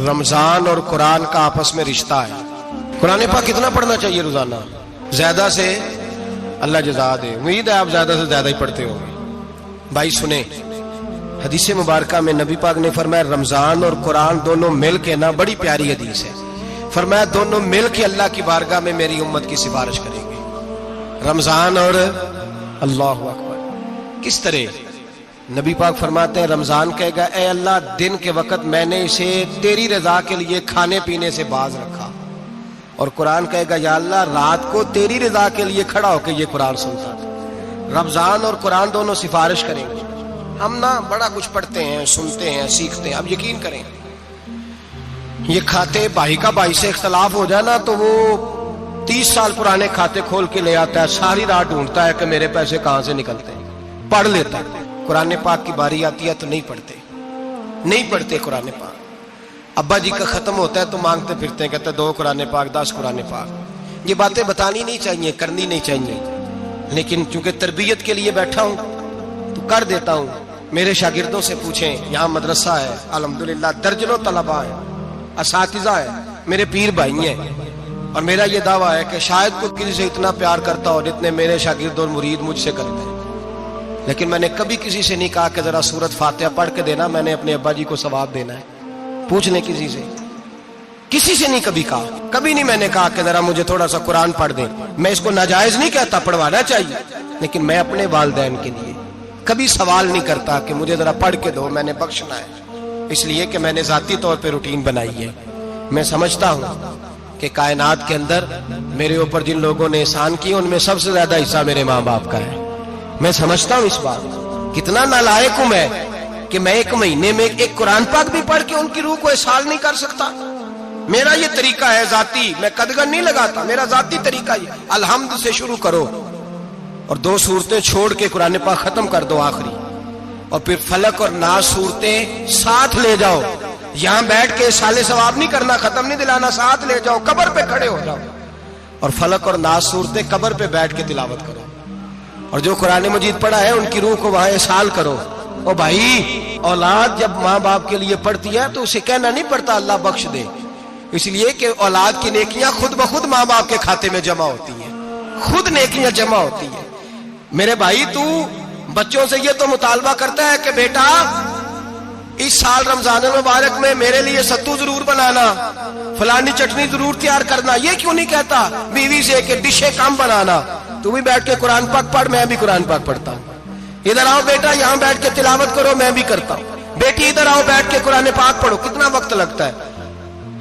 رمضان اور قرآن کا آپس میں رشتہ ہے. قرآن پاک کتنا پڑھنا چاہیے روزانہ؟ زیادہ سے اللہ جزا دے. امید ہے آپ زیادہ سے زیادہ ہی پڑھتے ہوں گے. بھائی سنیں، حدیث مبارکہ میں نبی پاک نے فرمایا رمضان اور قرآن دونوں مل کے نا، بڑی پیاری حدیث ہے، فرمایا دونوں مل کے اللہ کی بارگاہ میں میری امت کی سفارش کریں گے. رمضان اور اللہ اکبر. کس طرح؟ نبی پاک فرماتے ہیں رمضان کہے گا اے اللہ دن کے وقت میں نے اسے تیری رضا کے لیے کھانے پینے سے باز رکھا، اور قرآن کہے گا یا اللہ رات کو تیری رضا کے لیے کھڑا ہو کے یہ قرآن سنتا تھا. رمضان اور قرآن دونوں سفارش کریں گے. ہم نا بڑا کچھ پڑھتے ہیں، سنتے ہیں، سیکھتے ہیں. اب یقین کریں یہ کھاتے بھائی کا بھائی سے اختلاف ہو جائے نا تو وہ 30 سال پرانے کھاتے کھول کے لے آتا ہے، ساری رات ڈھونڈتا ہے کہ میرے پیسے کہاں سے نکلتے ہیں. پڑھ لیتا ہے. قرآن پاک کی باری آتی ہے تو نہیں پڑھتے قرآن پاک. ابا جی کا ختم ہوتا ہے تو مانگتے پھرتے ہیں، کہتے 2 قرآن پاک 10 قرآن پاک. یہ باتیں بتانی نہیں چاہیے، کرنی نہیں چاہیے، لیکن چونکہ تربیت کے لیے بیٹھا ہوں تو کر دیتا ہوں. میرے شاگردوں سے پوچھیں، یہاں مدرسہ ہے الحمدللہ، درجنوں طلباء ہیں، اساتذہ ہیں، میرے پیر بھائی ہیں. اور میرا یہ دعویٰ ہے کہ شاید کوئی کسی سے اتنا پیار کرتا ہو جتنے میرے شاگرد اور مرید مجھ سے کرتے ہیں. لیکن میں نے کبھی کسی سے نہیں کہا کہ ذرا سورت فاتحہ پڑھ کے دینا، میں نے اپنے ابا جی کو ثواب دینا ہے. پوچھ لیں کسی سے نہیں کبھی کہا. کبھی نہیں میں نے کہا کہ ذرا مجھے تھوڑا سا قرآن پڑھ دیں. میں اس کو ناجائز نہیں کہتا، پڑھوانا چاہیے، لیکن میں اپنے والدین کے لیے کبھی سوال نہیں کرتا کہ مجھے ذرا پڑھ کے دو، میں نے بخشنا ہے، اس لیے کہ میں نے ذاتی طور پہ روٹین بنائی ہے۔ میں سمجھتا ہوں کہ کائنات کے اندر میرے اوپر جن لوگوں نے احسان کیے ان میں سب سے زیادہ حصہ میرے ماں باپ کا ہے۔ میں سمجھتا ہوں اس بات، کتنا نالائق ہوں میں کہ میں ایک مہینے میں ایک قرآن پاک بھی پڑھ کے ان کی روح کو احسان نہیں کر سکتا۔ میرا یہ طریقہ ہے ذاتی، میں قدغن نہیں لگاتا، میرا ذاتی طریقہ یہ، الحمد سے شروع کرو اور 2 سورتیں چھوڑ کے قرآن پاک ختم کر دو آخری، اور پھر فلق اور ناس صورتیں ساتھ لے جاؤ۔ یہاں بیٹھ کے سالے ثواب نہیں کرنا، ختم نہیں دلانا، ساتھ لے جاؤ، قبر پہ کھڑے ہو جاؤ اور فلق اور ناس صورتیں قبر پہ بیٹھ کے تلاوت کرو، اور جو قرآن مجید پڑھا ہے ان کی روح کو وہاں احسال کرو۔ او بھائی، اولاد جب ماں باپ کے لیے پڑھتی ہے تو اسے کہنا نہیں پڑتا اللہ بخش دے، اس لیے کہ اولاد کی نیکیاں خود بخود ماں باپ کے کھاتے میں جمع ہوتی ہیں، خود نیکیاں جمع ہوتی ہیں۔ میرے بھائی، تو بچوں سے یہ تو مطالبہ کرتا ہے کہ بیٹا اس سال رمضان المبارک میں میرے لیے ستو ضرور بنانا، فلانی چٹنی ضرور تیار کرنا، یہ کیوں نہیں کہتا بیوی سے کہ ڈشیں کم بنانا؟ تو بھی بیٹھ کے قرآن پاک پڑھ، میں بھی قرآن پاک پڑھتا ہوں۔ ادھر آؤ بیٹا، یہاں بیٹھ کے تلاوت کرو، میں بھی کرتا ہوں۔ بیٹی ادھر آؤ، بیٹھ کے قرآن پاک پڑھو۔ کتنا وقت لگتا ہے؟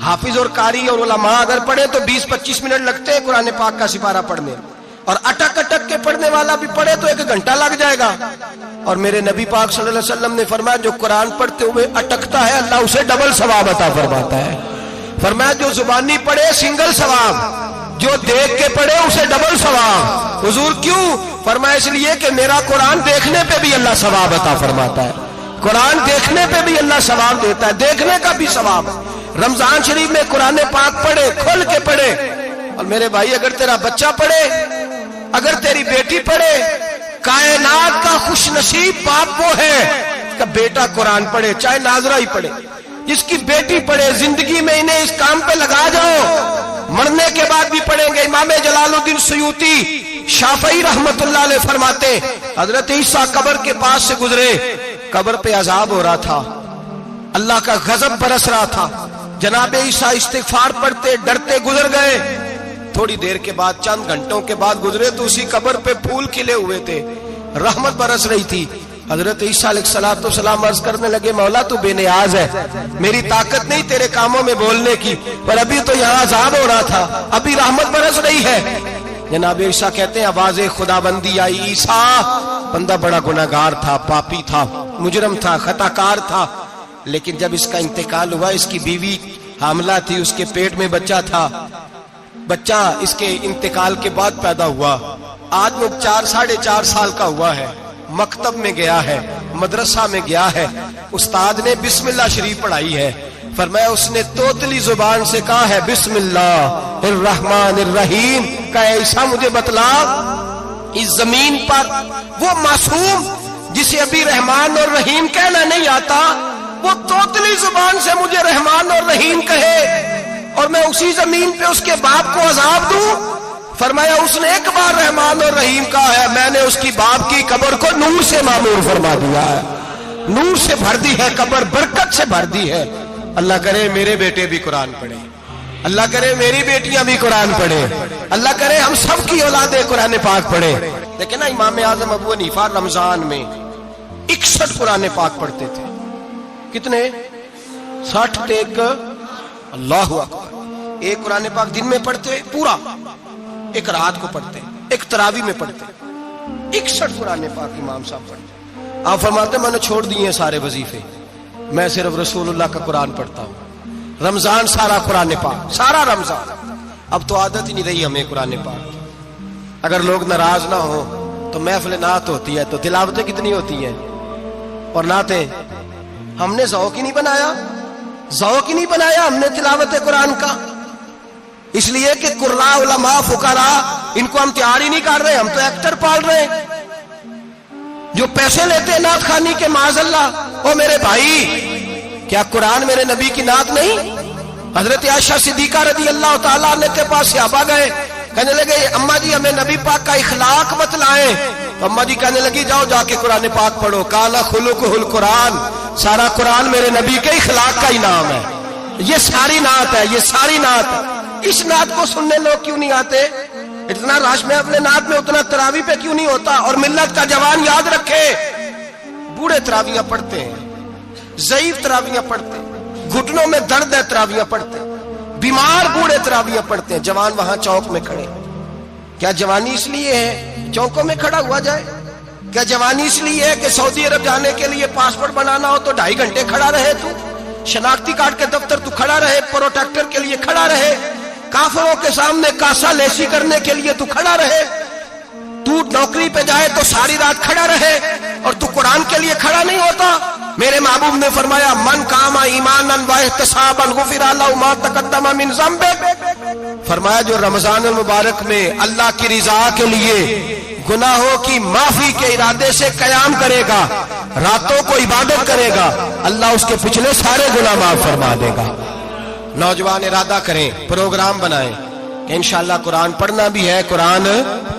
حافظ اور قاری اور علماء اگر پڑھے تو 20-25 منٹ لگتے ہیں قرآن پاک کا سپارہ پڑھنے، اور اٹک اٹک کے پڑھنے والا بھی پڑھے تو 1 گھنٹہ لگ جائے گا۔ اور میرے نبی پاک صلی اللہ علیہ وسلم نے فرمایا جو قرآن پڑھتے ہوئے اٹکتا ہے اللہ اسے ڈبل ثواب عطا فرماتا ہے۔ فرمایا جو زبانی پڑھے سنگل ثواب، جو دیکھ کے پڑھے اسے ڈبل ثواب۔ حضور کیوں؟ فرمایا اس لیے کہ میرا قرآن دیکھنے پہ بھی اللہ ثواب عطا فرماتا ہے، قرآن دیکھنے پہ بھی اللہ ثواب دیتا ہے، دیکھنے کا بھی ثواب۔ رمضان شریف میں قرآن پاک پڑھے، کھول کے پڑھے۔ اور میرے بھائی، اگر تیرا بچہ پڑھے، اگر تیری بیٹی پڑھے، کائنات کا خوش نصیب باپ وہ ہے کہ بیٹا قرآن پڑھے، چاہے ناظرہ ہی پڑھے، جس کی بیٹی پڑھے۔ زندگی میں انہیں اس کام پہ لگا جاؤ، مرنے کے بعد بھی پڑھیں گے۔ امام جلال الدین سیوطی شافعی رحمت اللہ علیہ فرماتے حضرت عیسیٰ قبر کے پاس سے گزرے، قبر پہ عذاب ہو رہا تھا، اللہ کا غضب برس رہا تھا، جناب عیسیٰ استغفار پڑھتے ڈرتے گزر گئے۔ تھوڑی دیر کے بعد، چند گھنٹوں کے بعد گزرے تو اسی قبر پہ پھول کھلے ہوئے تھے، رحمت برس رہی تھی۔ حضرت عیسیٰ علیہ السلام عرض کرنے لگے مولا تو بے نیاز ہے، میری طاقت نہیں تیرے کاموں میں بولنے کی، پر ابھی تو یہاں عذاب ہو رہا تھا، ابھی رحمت برس رہی ہے۔ جناب عیسیٰ کہتے ہیں آواز خدا بندی آئی، عیسیٰ بندہ بڑا گناہگار تھا، پاپی تھا، مجرم تھا، خطا کار تھا، لیکن جب اس کا انتقال ہوا، اس کی بیوی حاملہ تھی، اس کے پیٹ میں بچہ تھا، بچہ اس کے انتقال کے بعد پیدا ہوا، آج وہ 4-4.5 سال کا ہوا ہے، مکتب میں گیا ہے، مدرسہ میں گیا ہے، استاد نے بسم اللہ شریف پڑھائی ہے، فرمایا اس نے توتلی زبان سے کہا ہے بسم اللہ الرحمن الرحیم، کہ عیسیٰ مجھے بتلا اس زمین پر وہ معصوم جسے ابھی رحمان اور رحیم کہنا نہیں آتا، وہ توتلی زبان سے مجھے رحمان اور رحیم کہے اور میں اسی زمین پہ اس کے باپ کو عذاب دوں؟ فرمایا اس نے ایک بار رحمان اور رحیم کہا ہے، میں نے اس کی باپ کی قبر کو نور سے معمور فرما دیا ہے، نور سے بھر دی ہے قبر، برکت سے بھر دی ہے۔ اللہ کرے میرے بیٹے بھی قرآن پڑھیں، اللہ کرے میری بیٹیاں بھی قرآن پڑھیں، اللہ کرے ہم سب کی اولادیں قرآن پاک پڑھیں۔ لیکن نا امام اعظم ابو حنیفہ رمضان میں 61 قرآن پاک پڑھتے تھے۔ کتنے؟ 60 ٹیک، اللہ اکبر۔ ایک قرآن پاک دن میں پڑھتے پورا، ایک رات کو پڑھتے، ایک تراویح میں پڑھتے، 61 قرآن پاک امام صاحب پڑھتے۔ آپ فرماتے میں نے چھوڑ دیے ہیں سارے وظیفے، میں صرف رسول اللہ کا قرآن پڑھتا ہوں۔ رمضان سارا قرآن پاک، سارا رمضان۔ اب تو عادت ہی نہیں رہی ہمیں قرآن پاک کی۔ اگر لوگ ناراض نہ ہو تو محفل نعت ہوتی ہے تو تلاوتیں کتنی ہوتی ہیں، اور نعتیں ہم نے ذوق ہی نہیں بنایا، ذوق ہی نہیں بنایا ہم نے تلاوت قرآن کا، اس لیے کہ قراء علماء فقراء ان کو ہم تیار ہی نہیں کر رہے، ہم تو ایکٹر پال رہے ہیں جو پیسے لیتے ہیں نعت خوانی کے، معاذ اللہ۔ او میرے بھائی، کیا قرآن میرے نبی کی نعت نہیں؟ حضرت عائشہ صدیقہ رضی اللہ تعالیٰ عنہ کے پاس صحابہ گئے، کہنے لگے اماں جی ہمیں نبی پاک کا اخلاق بتلائیں، تو اماں جی کہنے لگی جاؤ جا کے قرآن پاک پڑھو، کالا خلقہ القرآن، سارا قرآن میرے نبی کے اخلاق کا انعام ہے، یہ ساری نعت ہے، یہ ساری نعت ہے۔ اس نعت کو سننے لوگ کیوں نہیں آتے؟ اتنا رش میں اپنے نعت میں اتنا تراوی پہ کیوں نہیں ہوتا؟ اور ملت کا جوان یاد رکھے، بوڑھے تراویاں پڑھتے ہیں، ضعیف تراویاں پڑھتے ہیں، گھٹنوں میں درد ہے تراویاں پڑھتے ہیں، بیمار بوڑھے تراویاں پڑھتے ہیں، جوان وہاں چوک میں کھڑے۔ کیا جوانی اس لیے ہے چوکوں میں کھڑا ہوا جائے؟ کیا جوانی اس لیے ہے کہ سعودی عرب جانے کے لیے پاسپورٹ بنانا ہو تو 2.5 گھنٹے کھڑا رہے؟ تو شناختی کارڈ کے دفتر تو کھڑا رہے، پروٹیکٹر کے لیے کھڑا رہے، کافروں کے سامنے کاسا لیسی کرنے کے لیے تو کھڑا رہے، تو نوکری پہ جائے تو ساری رات کھڑا رہے، اور تو قرآن کے لیے کھڑا نہیں ہوتا؟ میرے محبوب نے فرمایا من قام ایمانا واحتسابا غفر له ما تقدم من ذنبه، فرمایا جو رمضان المبارک میں اللہ کی رضا کے لیے گناہوں کی معافی کے ارادے سے قیام کرے گا، راتوں کو عبادت کرے گا، اللہ اس کے پچھلے سارے گناہ معاف فرما دے گا۔ نوجوان ارادہ کریں، پروگرام بنائیں کہ انشاءاللہ قرآن پڑھنا بھی ہے، قرآن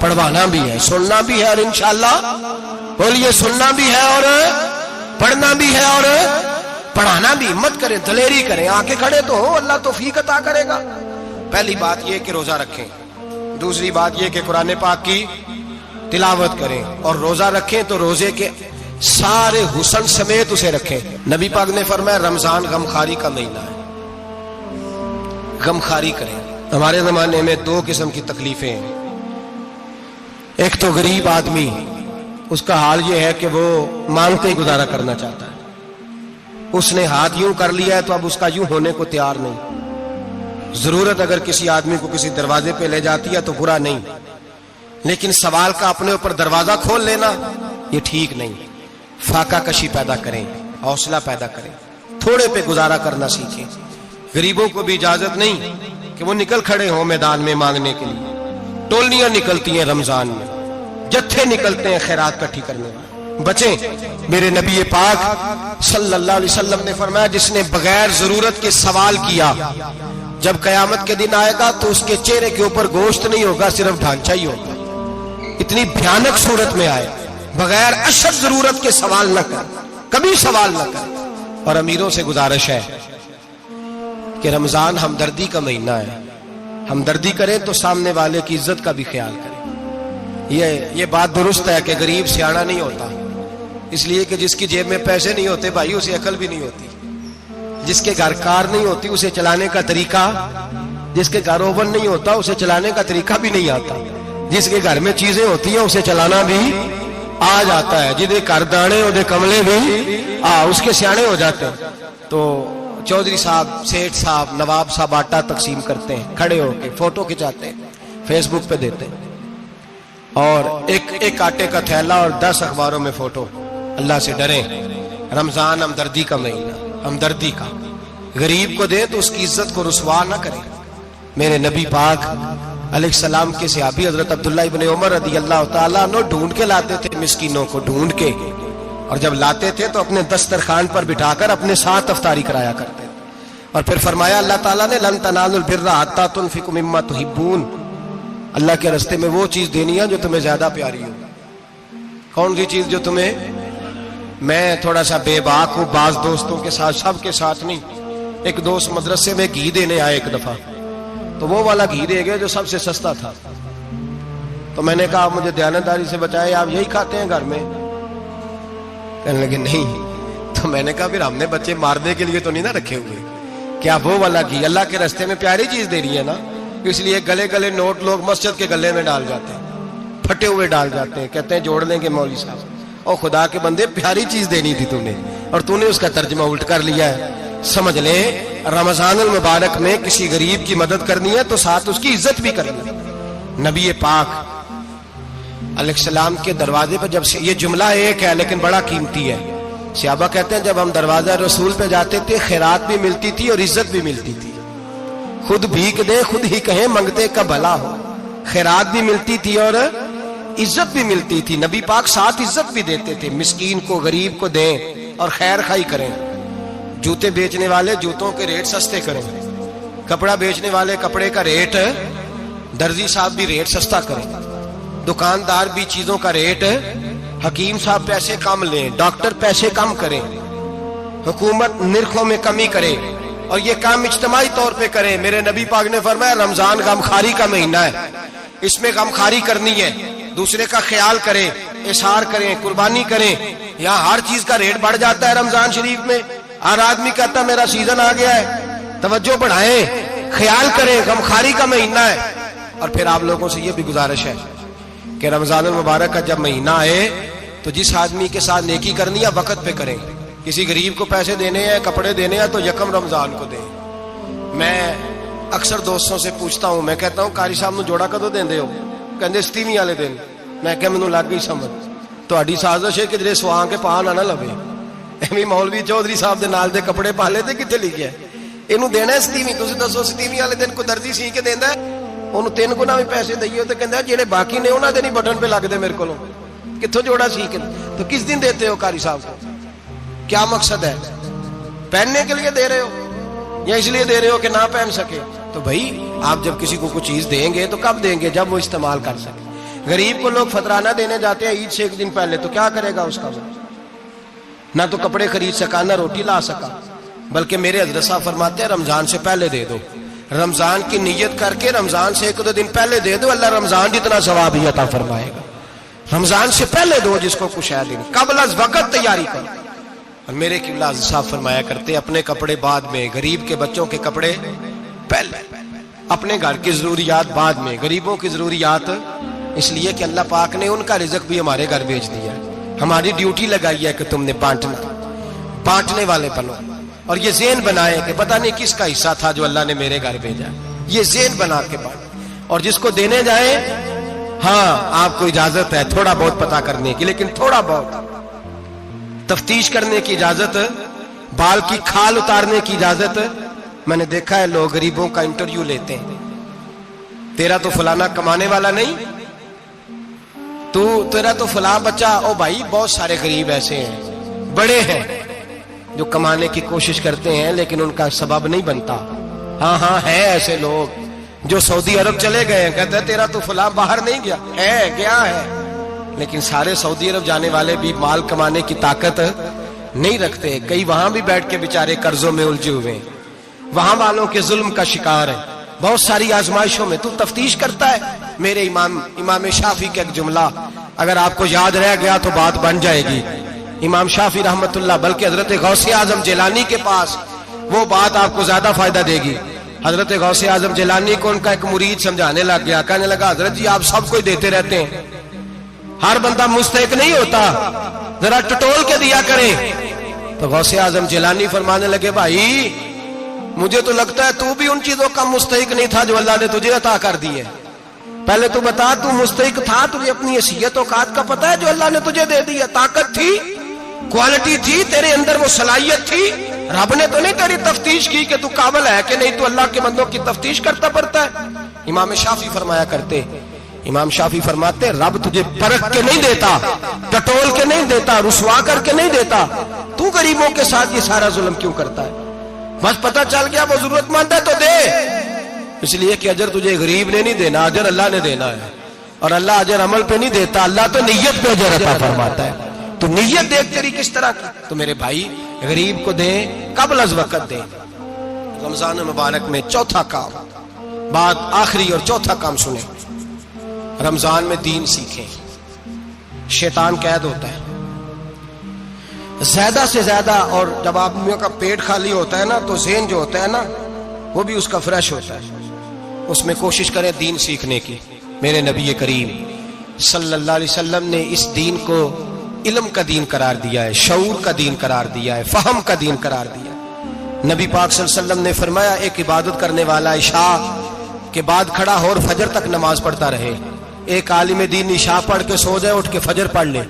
پڑھوانا بھی ہے، سننا بھی ہے، اور انشاءاللہ بولیے سننا بھی ہے اور پڑھنا بھی ہے اور پڑھانا بھی۔ ہمت کریں، دلیری کریں، آ کے کھڑے تو ہو، اللہ توفیق عطا کرے گا۔ پہلی بات یہ کہ روزہ رکھیں، دوسری بات یہ کہ قرآن پاک کی تلاوت کریں، اور روزہ رکھیں تو روزے کے سارے حسن سمیت اسے رکھیں۔ نبی پاک نے فرمایا رمضان غمخاری کا مہینہ ہے، غمخاری کریں۔ ہمارے زمانے میں 2 قسم کی تکلیفیں ہیں۔ ایک تو غریب آدمی، اس کا حال یہ ہے کہ وہ مانگتے ہی گزارا کرنا چاہتا ہے، اس نے ہاتھ یوں کر لیا ہے تو اب اس کا یوں ہونے کو تیار نہیں۔ ضرورت اگر کسی آدمی کو کسی دروازے پہ لے جاتی ہے تو برا نہیں، لیکن سوال کا اپنے اوپر دروازہ کھول لینا یہ ٹھیک نہیں۔ فاقہ کشی پیدا کریں، حوصلہ پیدا کریں، تھوڑے پہ گزارا کرنا سیکھیں۔ غریبوں کو بھی اجازت نہیں کہ وہ نکل کھڑے ہوں میدان میں مانگنے کے لیے۔ ٹولیاں نکلتی ہیں رمضان میں، جتھے نکلتے ہیں خیرات کٹھی کرنے والے، بچیں۔ میرے نبی پاک صلی اللہ علیہ وسلم نے فرمایا جس نے بغیر ضرورت کے سوال کیا، جب قیامت کے دن آئے گا تو اس کے چہرے کے اوپر گوشت نہیں ہوگا، صرف ڈھانچہ ہی ہوگا۔ اتنی بھیانک صورت میں آئے، بغیر اشد ضرورت کے سوال نہ کر، کبھی سوال نہ کر۔ اور امیروں سے گزارش ہے کہ رمضان ہمدردی کا مہینہ ہے، ہمدردی کریں تو سامنے والے کی عزت کا بھی خیال کریں۔ یہ بات درست ہے کہ غریب سیاڑا نہیں ہوتا، اس لیے کہ جس کی جیب میں پیسے نہیں ہوتے بھائی اسے عقل بھی نہیں ہوتی، جس کے گھر کار نہیں ہوتی اسے چلانے کا طریقہ، جس کے گھر اوون نہیں ہوتا اسے چلانے کا طریقہ بھی نہیں آتا، جس کے گھر میں چیزیں ہوتی ہیں اسے چلانا بھی آ جاتا ہے، جدے گھر دانے اودے کملے بھی اس کے سیانے ہو جاتے ہیں۔ تو چودھری صاحب، سیٹھ صاحب، نواب صاحب آٹا تقسیم کرتے ہیں، کھڑے ہو کے فوٹو کھچاتے ہیں، فیس بک پہ دیتے ہیں، اور ایک آٹے کا تھیلا اور 10 اخباروں میں فوٹو۔ اللہ سے ڈریں، رمضان ہمدردی کا مہینہ، ہمدردی کا۔ غریب کو دیں تو اس کی عزت کو رسوا نہ کریں۔ میرے نبی پاک علیہ السلام کے صحابی حضرت عبداللہ ابن عمر رضی اللہ تعالیٰ عنہ ڈھونڈ کے لاتے تھے مسکینوں کو، ڈھونڈ کے، اور جب لاتے تھے تو اپنے دسترخوان پر بٹھا کر اپنے ساتھ افطاری کرایا کرتے تھے۔ اور پھر فرمایا اللہ تعالیٰ نے لن تنالوا البر حتی تنفقوا مما تحبون، اللہ کے راستے میں وہ چیز دینی ہے جو تمہیں زیادہ پیاری ہو۔ کون سی چیز جو تمہیں؟ میں تھوڑا سا بے باک ہوں بعض دوستوں کے ساتھ، سب کے ساتھ نہیں۔ ایک دوست مدرسے میں گھی دینے آئے ایک دفعہ، تو وہ والا گھی دے گئے جو سب سے سستا تھا۔ تو میں نے کہا آپ مجھے دیانتداری سے بچائے، آپ یہی کھاتے ہیں گھر میں؟ کہنے لگے نہیں۔ تو میں نے کہا پھر ہم نے بچے مارنے کے لیے تو نہیں نہ رکھے ہوئے، کیا وہ والا گھی اللہ کے راستے میں پیاری چیز دے رہی ہے نا، اس لیے گلے گلے نوٹ لوگ مسجد کے گلے میں ڈال جاتے ہیں، پھٹے ہوئے ڈال جاتے ہیں، کہتے ہیں جوڑ لیں گے مولوی صاحب۔ اور خدا کے بندے پیاری چیز دینی تھی تمہیں، اور تو نے اس کا ترجمہ الٹ کر لیا ہے۔ سمجھ لیں رمضان المبارک میں کسی غریب کی مدد کرنی ہے تو ساتھ اس کی عزت بھی کرنی ہے۔ نبی پاک علیہ السلام کے دروازے پہ جب یہ جملہ ایک ہے لیکن بڑا قیمتی ہے، صحابہ کہتے ہیں جب ہم دروازہ رسول پہ جاتے تھے خیرات بھی ملتی تھی اور عزت بھی ملتی تھی۔ خود بھیک دیں خود ہی کہیں منگتے کا بھلا ہو، خیرات بھی ملتی تھی اور عزت بھی ملتی تھی۔ نبی پاک ساتھ عزت بھی دیتے تھے، مسکین کو غریب کو دیں اور خیر خائی کریں۔ جوتے بیچنے والے جوتوں کے ریٹ سستے کریں، کپڑا بیچنے والے کپڑے کا ریٹ، درزی صاحب بھی ریٹ سستا کریں، دکاندار بھی چیزوں کا ریٹ، حکیم صاحب پیسے کم لیں، ڈاکٹر پیسے کم کریں، حکومت نرخوں میں کمی کرے، اور یہ کام اجتماعی طور پہ کریں۔ میرے نبی پاک نے فرمایا رمضان غمخواری کا مہینہ ہے، اس میں غمخواری کرنی ہے، دوسرے کا خیال کریں، اظہار کریں، قربانی کریں. یہاں ہر چیز کا ریٹ بڑھ جاتا ہے رمضان شریف میں. ہر آدمی کہتا ہے میرا سیزن آ گیا ہے. توجہ بڑھائیں، خیال کریں، غمخواری کا مہینہ ہے. اور پھر آپ لوگوں سے یہ بھی گزارش ہے کہ رمضان المبارک کا جب مہینہ آئے تو جس آدمی کے ساتھ نیکی کرنی ہے وقت پہ کریں. کسی غریب کو پیسے دینے ہیں، کپڑے دینے ہیں تو یکم رمضان کو دیں. میں اکثر دوستوں سے پوچھتا ہوں، میں کہتا ہوں قاری صاحب نو جوڑا کدو دیندے ہو؟ کہندے 27 والے دن. میں کہ مینوں لگ گئی سمجھ، تہاڈی سازش ہے کہ جڑے سواں کے پا نہ لوے. ایویں مولوی چودھری صاحب دے نال دے کپڑے پا لے تے کتے لکھیا ہے اینو دینا ہے 27. تسی دسو 27 والے دن کو درزی سی کے دیندا ہے اونوں 3 گنا بھی پیسے دئیے تے کہندا جڑے باقی نے انہاں دے نہیں بٹن پہ لگ دے میرے کولوں. کتھوں جوڑا سی کے تو کس دن دیتے ہو قاری صاحب کو؟ کیا مقصد ہے؟ پہننے کے لیے دے رہے ہو یا اس لیے دے رہے ہو کہ نہ پہن سکے؟ تو بھائی آپ جب کسی کو کچھ چیز دیں گے تو کب دیں گے؟ جب وہ استعمال کر سکے. غریب کو لوگ فطرانہ دینے جاتے ہیں عید سے 1 دن پہلے، تو کیا کرے گا اس کا؟ نہ تو کپڑے خرید سکا، نہ روٹی لا سکا. بلکہ میرے حضرت صاحب فرماتے ہیں رمضان سے پہلے دے دو. رمضان کی نیت کر کے رمضان سے 1-2 دن پہلے دے دو، اللہ رمضان جتنا ثواب ہی عطا فرمائے گا. رمضان سے پہلے دو جس کو کچھ ہے دن، قبل از وقت تیاری کرو. اور میرے قبلہ حضرت صاحب فرمایا کرتے اپنے کپڑے بعد میں، غریب کے بچوں کے کپڑے پہلے، اپنے گھر کی ضروریات بعد میں، غریبوں کی ضروریات. اس لیے کہ اللہ پاک نے ان کا رزق بھی ہمارے گھر بھیج دیا ہے. ہماری ڈیوٹی لگائی ہے کہ تم نے بانٹنے والے بنو. اور یہ ذہن بنائے کہ پتہ نہیں کس کا حصہ تھا جو اللہ نے میرے گھر بھیجا. یہ ذہن بنا کے بانٹ. اور جس کو دینے جائیں، ہاں آپ کو اجازت ہے تھوڑا بہت پتہ کرنے کی، لیکن تھوڑا بہت تفتیش کرنے کی اجازت، بال کی کھال اتارنے کی اجازت. میں نے دیکھا ہے لوگ غریبوں کا انٹرویو لیتے ہیں. تیرا تو فلانا کمانے والا نہیں، تیرا تو فلاں بچہ. او بھائی بہت سارے غریب ایسے ہیں، بڑے ہیں جو کمانے کی کوشش کرتے ہیں لیکن ان کا سبب نہیں بنتا. ہاں ہے ایسے لوگ جو سعودی عرب چلے گئے ہیں، کہتے ہیں تیرا تو فلاں باہر نہیں گیا. گیا ہے، لیکن سارے سعودی عرب جانے والے بھی مال کمانے کی طاقت نہیں رکھتے. کئی وہاں بھی بیٹھ کے بیچارے قرضوں میں الجھے ہوئے ہیں، وہاں والوں کے ظلم کا شکار ہیں. بہت ساری آزمائشوں میں تو تفتیش کرتا ہے. میرے امام شافعی کا ایک جملہ اگر آپ کو یاد رہ گیا تو بات بن جائے گی. امام شافعی رحمت اللہ، بلکہ حضرت غوث اعظم جیلانی کے پاس وہ بات آپ کو زیادہ فائدہ دے گی. حضرت غوث اعظم جیلانی کو ان کا ایک مرید سمجھانے لگ گیا، کہنے لگا حضرت جی آپ سب کو دیتے رہتے ہیں، ہر بندہ مستحق نہیں ہوتا، ذرا ٹٹول کے دیا کریں. تو غوث اعظم جیلانی فرمانے لگے بھائی مجھے تو لگتا ہے تو بھی ان چیزوں کا مستحق نہیں تھا جو اللہ نے تجھے عطا کر دی ہے. پہلے تو بتا تو مستحق تھا، تجھے اپنی حیثیت اوقات کا پتہ ہے جو اللہ نے تجھے دے دی ہے؟ طاقت تھی، کوالٹی تھی، تیرے اندر وہ صلاحیت تھی. رب نے تو نہیں تیری تفتیش کی کہ تو قابل ہے کہ نہیں، تو اللہ کے بندوں کی تفتیش کرتا پڑتا ہے. امام شافعی فرمایا کرتے، امام شافعی فرماتے رب تجھے پرکھ کے نہیں دیتا، ٹٹول کے نہیں دیتا، رسوا کر کے نہیں دیتا. تو غریبوں کے ساتھ یہ سارا ظلم کیوں کرتا ہے؟ بس پتہ چل گیا وہ ضرورت مند ہے تو دے. اس لیے کہ اجر تجھے غریب نے نہیں دینا، اجر اللہ نے دینا ہے. اور اللہ اجر عمل پہ نہیں دیتا، اللہ تو نیت پہ اجر عطا فرماتا ہے. تو نیت دیکھ تیری کس طرح کی. تو میرے بھائی غریب کو دیں، قبل از وقت دیں. رمضان مبارک میں چوتھا کام، بات آخری اور چوتھا کام سنیں. رمضان میں دین سیکھیں. شیطان قید ہوتا ہے زیادہ سے زیادہ، اور جب آدمیوں کا پیٹ خالی ہوتا ہے نا تو ذہن جو ہوتا ہے نا وہ بھی اس کا فریش ہوتا ہے. اس میں کوشش کریں دین سیکھنے کی. میرے نبی کریم صلی اللہ علیہ وسلم نے اس دین کو علم کا دین قرار دیا ہے، شعور کا دین قرار دیا ہے، فہم کا دین قرار دیا ہے. نبی پاک صلی اللہ علیہ وسلم نے فرمایا ایک عبادت کرنے والا عشاء کے بعد کھڑا ہو اور فجر تک نماز پڑھتا رہے. ایک عالم دین عشاء پڑھ کے سو جائے، اٹھ کے فجر پڑھ لے،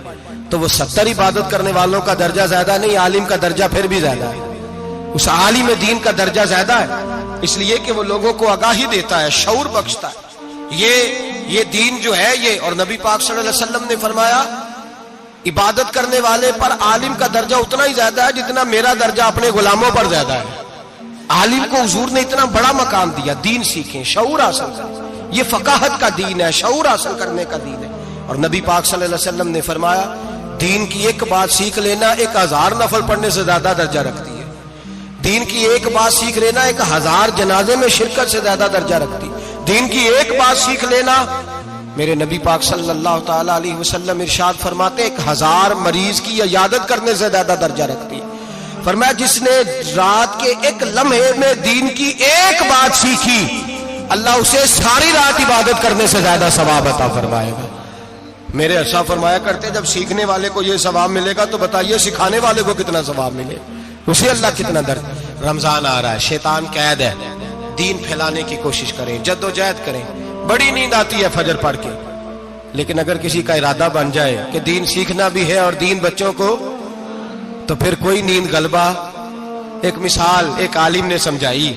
تو وہ 70 عبادت کرنے والوں کا درجہ زیادہ نہیں، عالم کا درجہ پھر بھی زیادہ ہے. اس عالم دین کا درجہ زیادہ ہے، اس لیے کہ وہ لوگوں کو آگاہی دیتا ہے، شعور بخشتا ہے. یہ دین جو ہے یہ، اور نبی پاک صلی اللہ علیہ وسلم نے فرمایا عبادت کرنے والے پر عالم کا درجہ اتنا ہی زیادہ ہے جتنا میرا درجہ اپنے غلاموں پر زیادہ ہے. عالم کو حضور نے اتنا بڑا مقام دیا. دین سیکھیں، شعور حاصل کریں. یہ فقاہت کا دین ہے، شعور حاصل کرنے کا دین ہے. اور نبی پاک صلی اللہ علیہ وسلم نے فرمایا دین کی ایک بات سیکھ لینا 1000 نفل پڑھنے سے زیادہ درجہ رکھتی ہے. دین کی ایک بات سیکھ لینا 1000 جنازے میں شرکت سے زیادہ درجہ رکھتی. دین کی ایک بات سیکھ لینا میرے نبی پاک صلی اللہ تعالی علیہ وسلم ارشاد فرماتے 1000 مریض کی عیادت کرنے سے زیادہ درجہ رکھتی ہے. فرمایا جس نے رات کے ایک لمحے میں دین کی ایک بات سیکھی اللہ اسے ساری رات عبادت کرنے سے زیادہ ثواب عطا فرمائے گا. میرے ارشاد فرمایا کرتے جب سیکھنے والے کو یہ ثواب ملے گا تو بتائیے سکھانے والے کو کتنا ثواب ملے, اسے اللہ کتنا درد. رمضان آ رہا ہے, شیطان قید ہے, دین پھیلانے کی کوشش کریں, جد و جہد کریں. بڑی نیند آتی ہے فجر پڑھ کے, لیکن اگر کسی کا ارادہ بن جائے کہ دین سیکھنا بھی ہے اور دین بچوں کو, تو پھر کوئی نیند غلبہ. ایک مثال ایک عالم نے سمجھائی.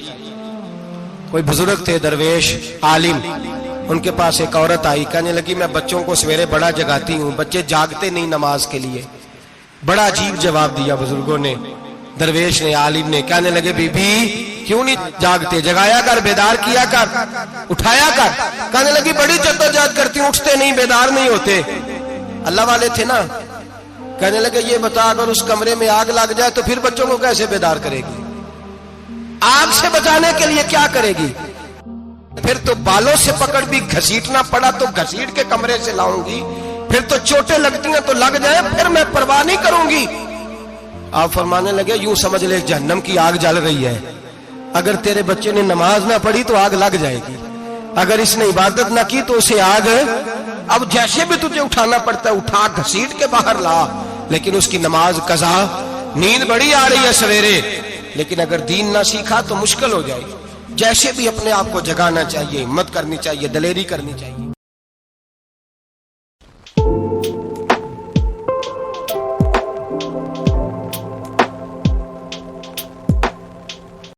کوئی بزرگ تھے درویش عالم, ان کے پاس ایک عورت آئی, کہنے لگی میں بچوں کو سویرے بڑا جگاتی ہوں, بچے جاگتے نہیں نماز کے لیے. بڑا عجیب جواب دیا بزرگوں نے, درویش نے, عالم نے. کہنے لگے بی بی کیوں نہیں جاگتے, جگایا کر, بیدار کیا کر, اٹھایا کر. کہنے لگی بڑی جدوجہد کرتی ہوں, اٹھتے نہیں, بیدار نہیں ہوتے. اللہ والے تھے نا. کہنے لگے یہ بتا اگر اس کمرے میں آگ لگ جائے تو پھر بچوں کو کیسے بیدار کرے گی, آگ سے بچانے کے لیے کیا کرے گی؟ پھر تو بالوں سے پکڑ بھی گھسیٹنا پڑا تو گھسیٹ کے کمرے سے لاؤں گی, پھر تو چوٹیں لگتی ہیں تو لگ جائے, پھر میں پرواہ نہیں کروں گی. آپ فرمانے لگے یوں سمجھ لے جہنم کی آگ جل رہی ہے, اگر تیرے بچے نے نماز نہ پڑھی تو آگ لگ جائے گی, اگر اس نے عبادت نہ کی تو اسے آگ. اب جیسے بھی تجھے اٹھانا پڑتا ہے اٹھا گھسیٹ کے باہر لا, لیکن اس کی نماز قضا. نیند بڑی آ رہی ہے سویرے, لیکن اگر دین نہ سیکھا تو مشکل ہو جائے گی. جیسے بھی اپنے آپ کو جگانا چاہیے, ہمت کرنی چاہیے, دلیری کرنی چاہیے.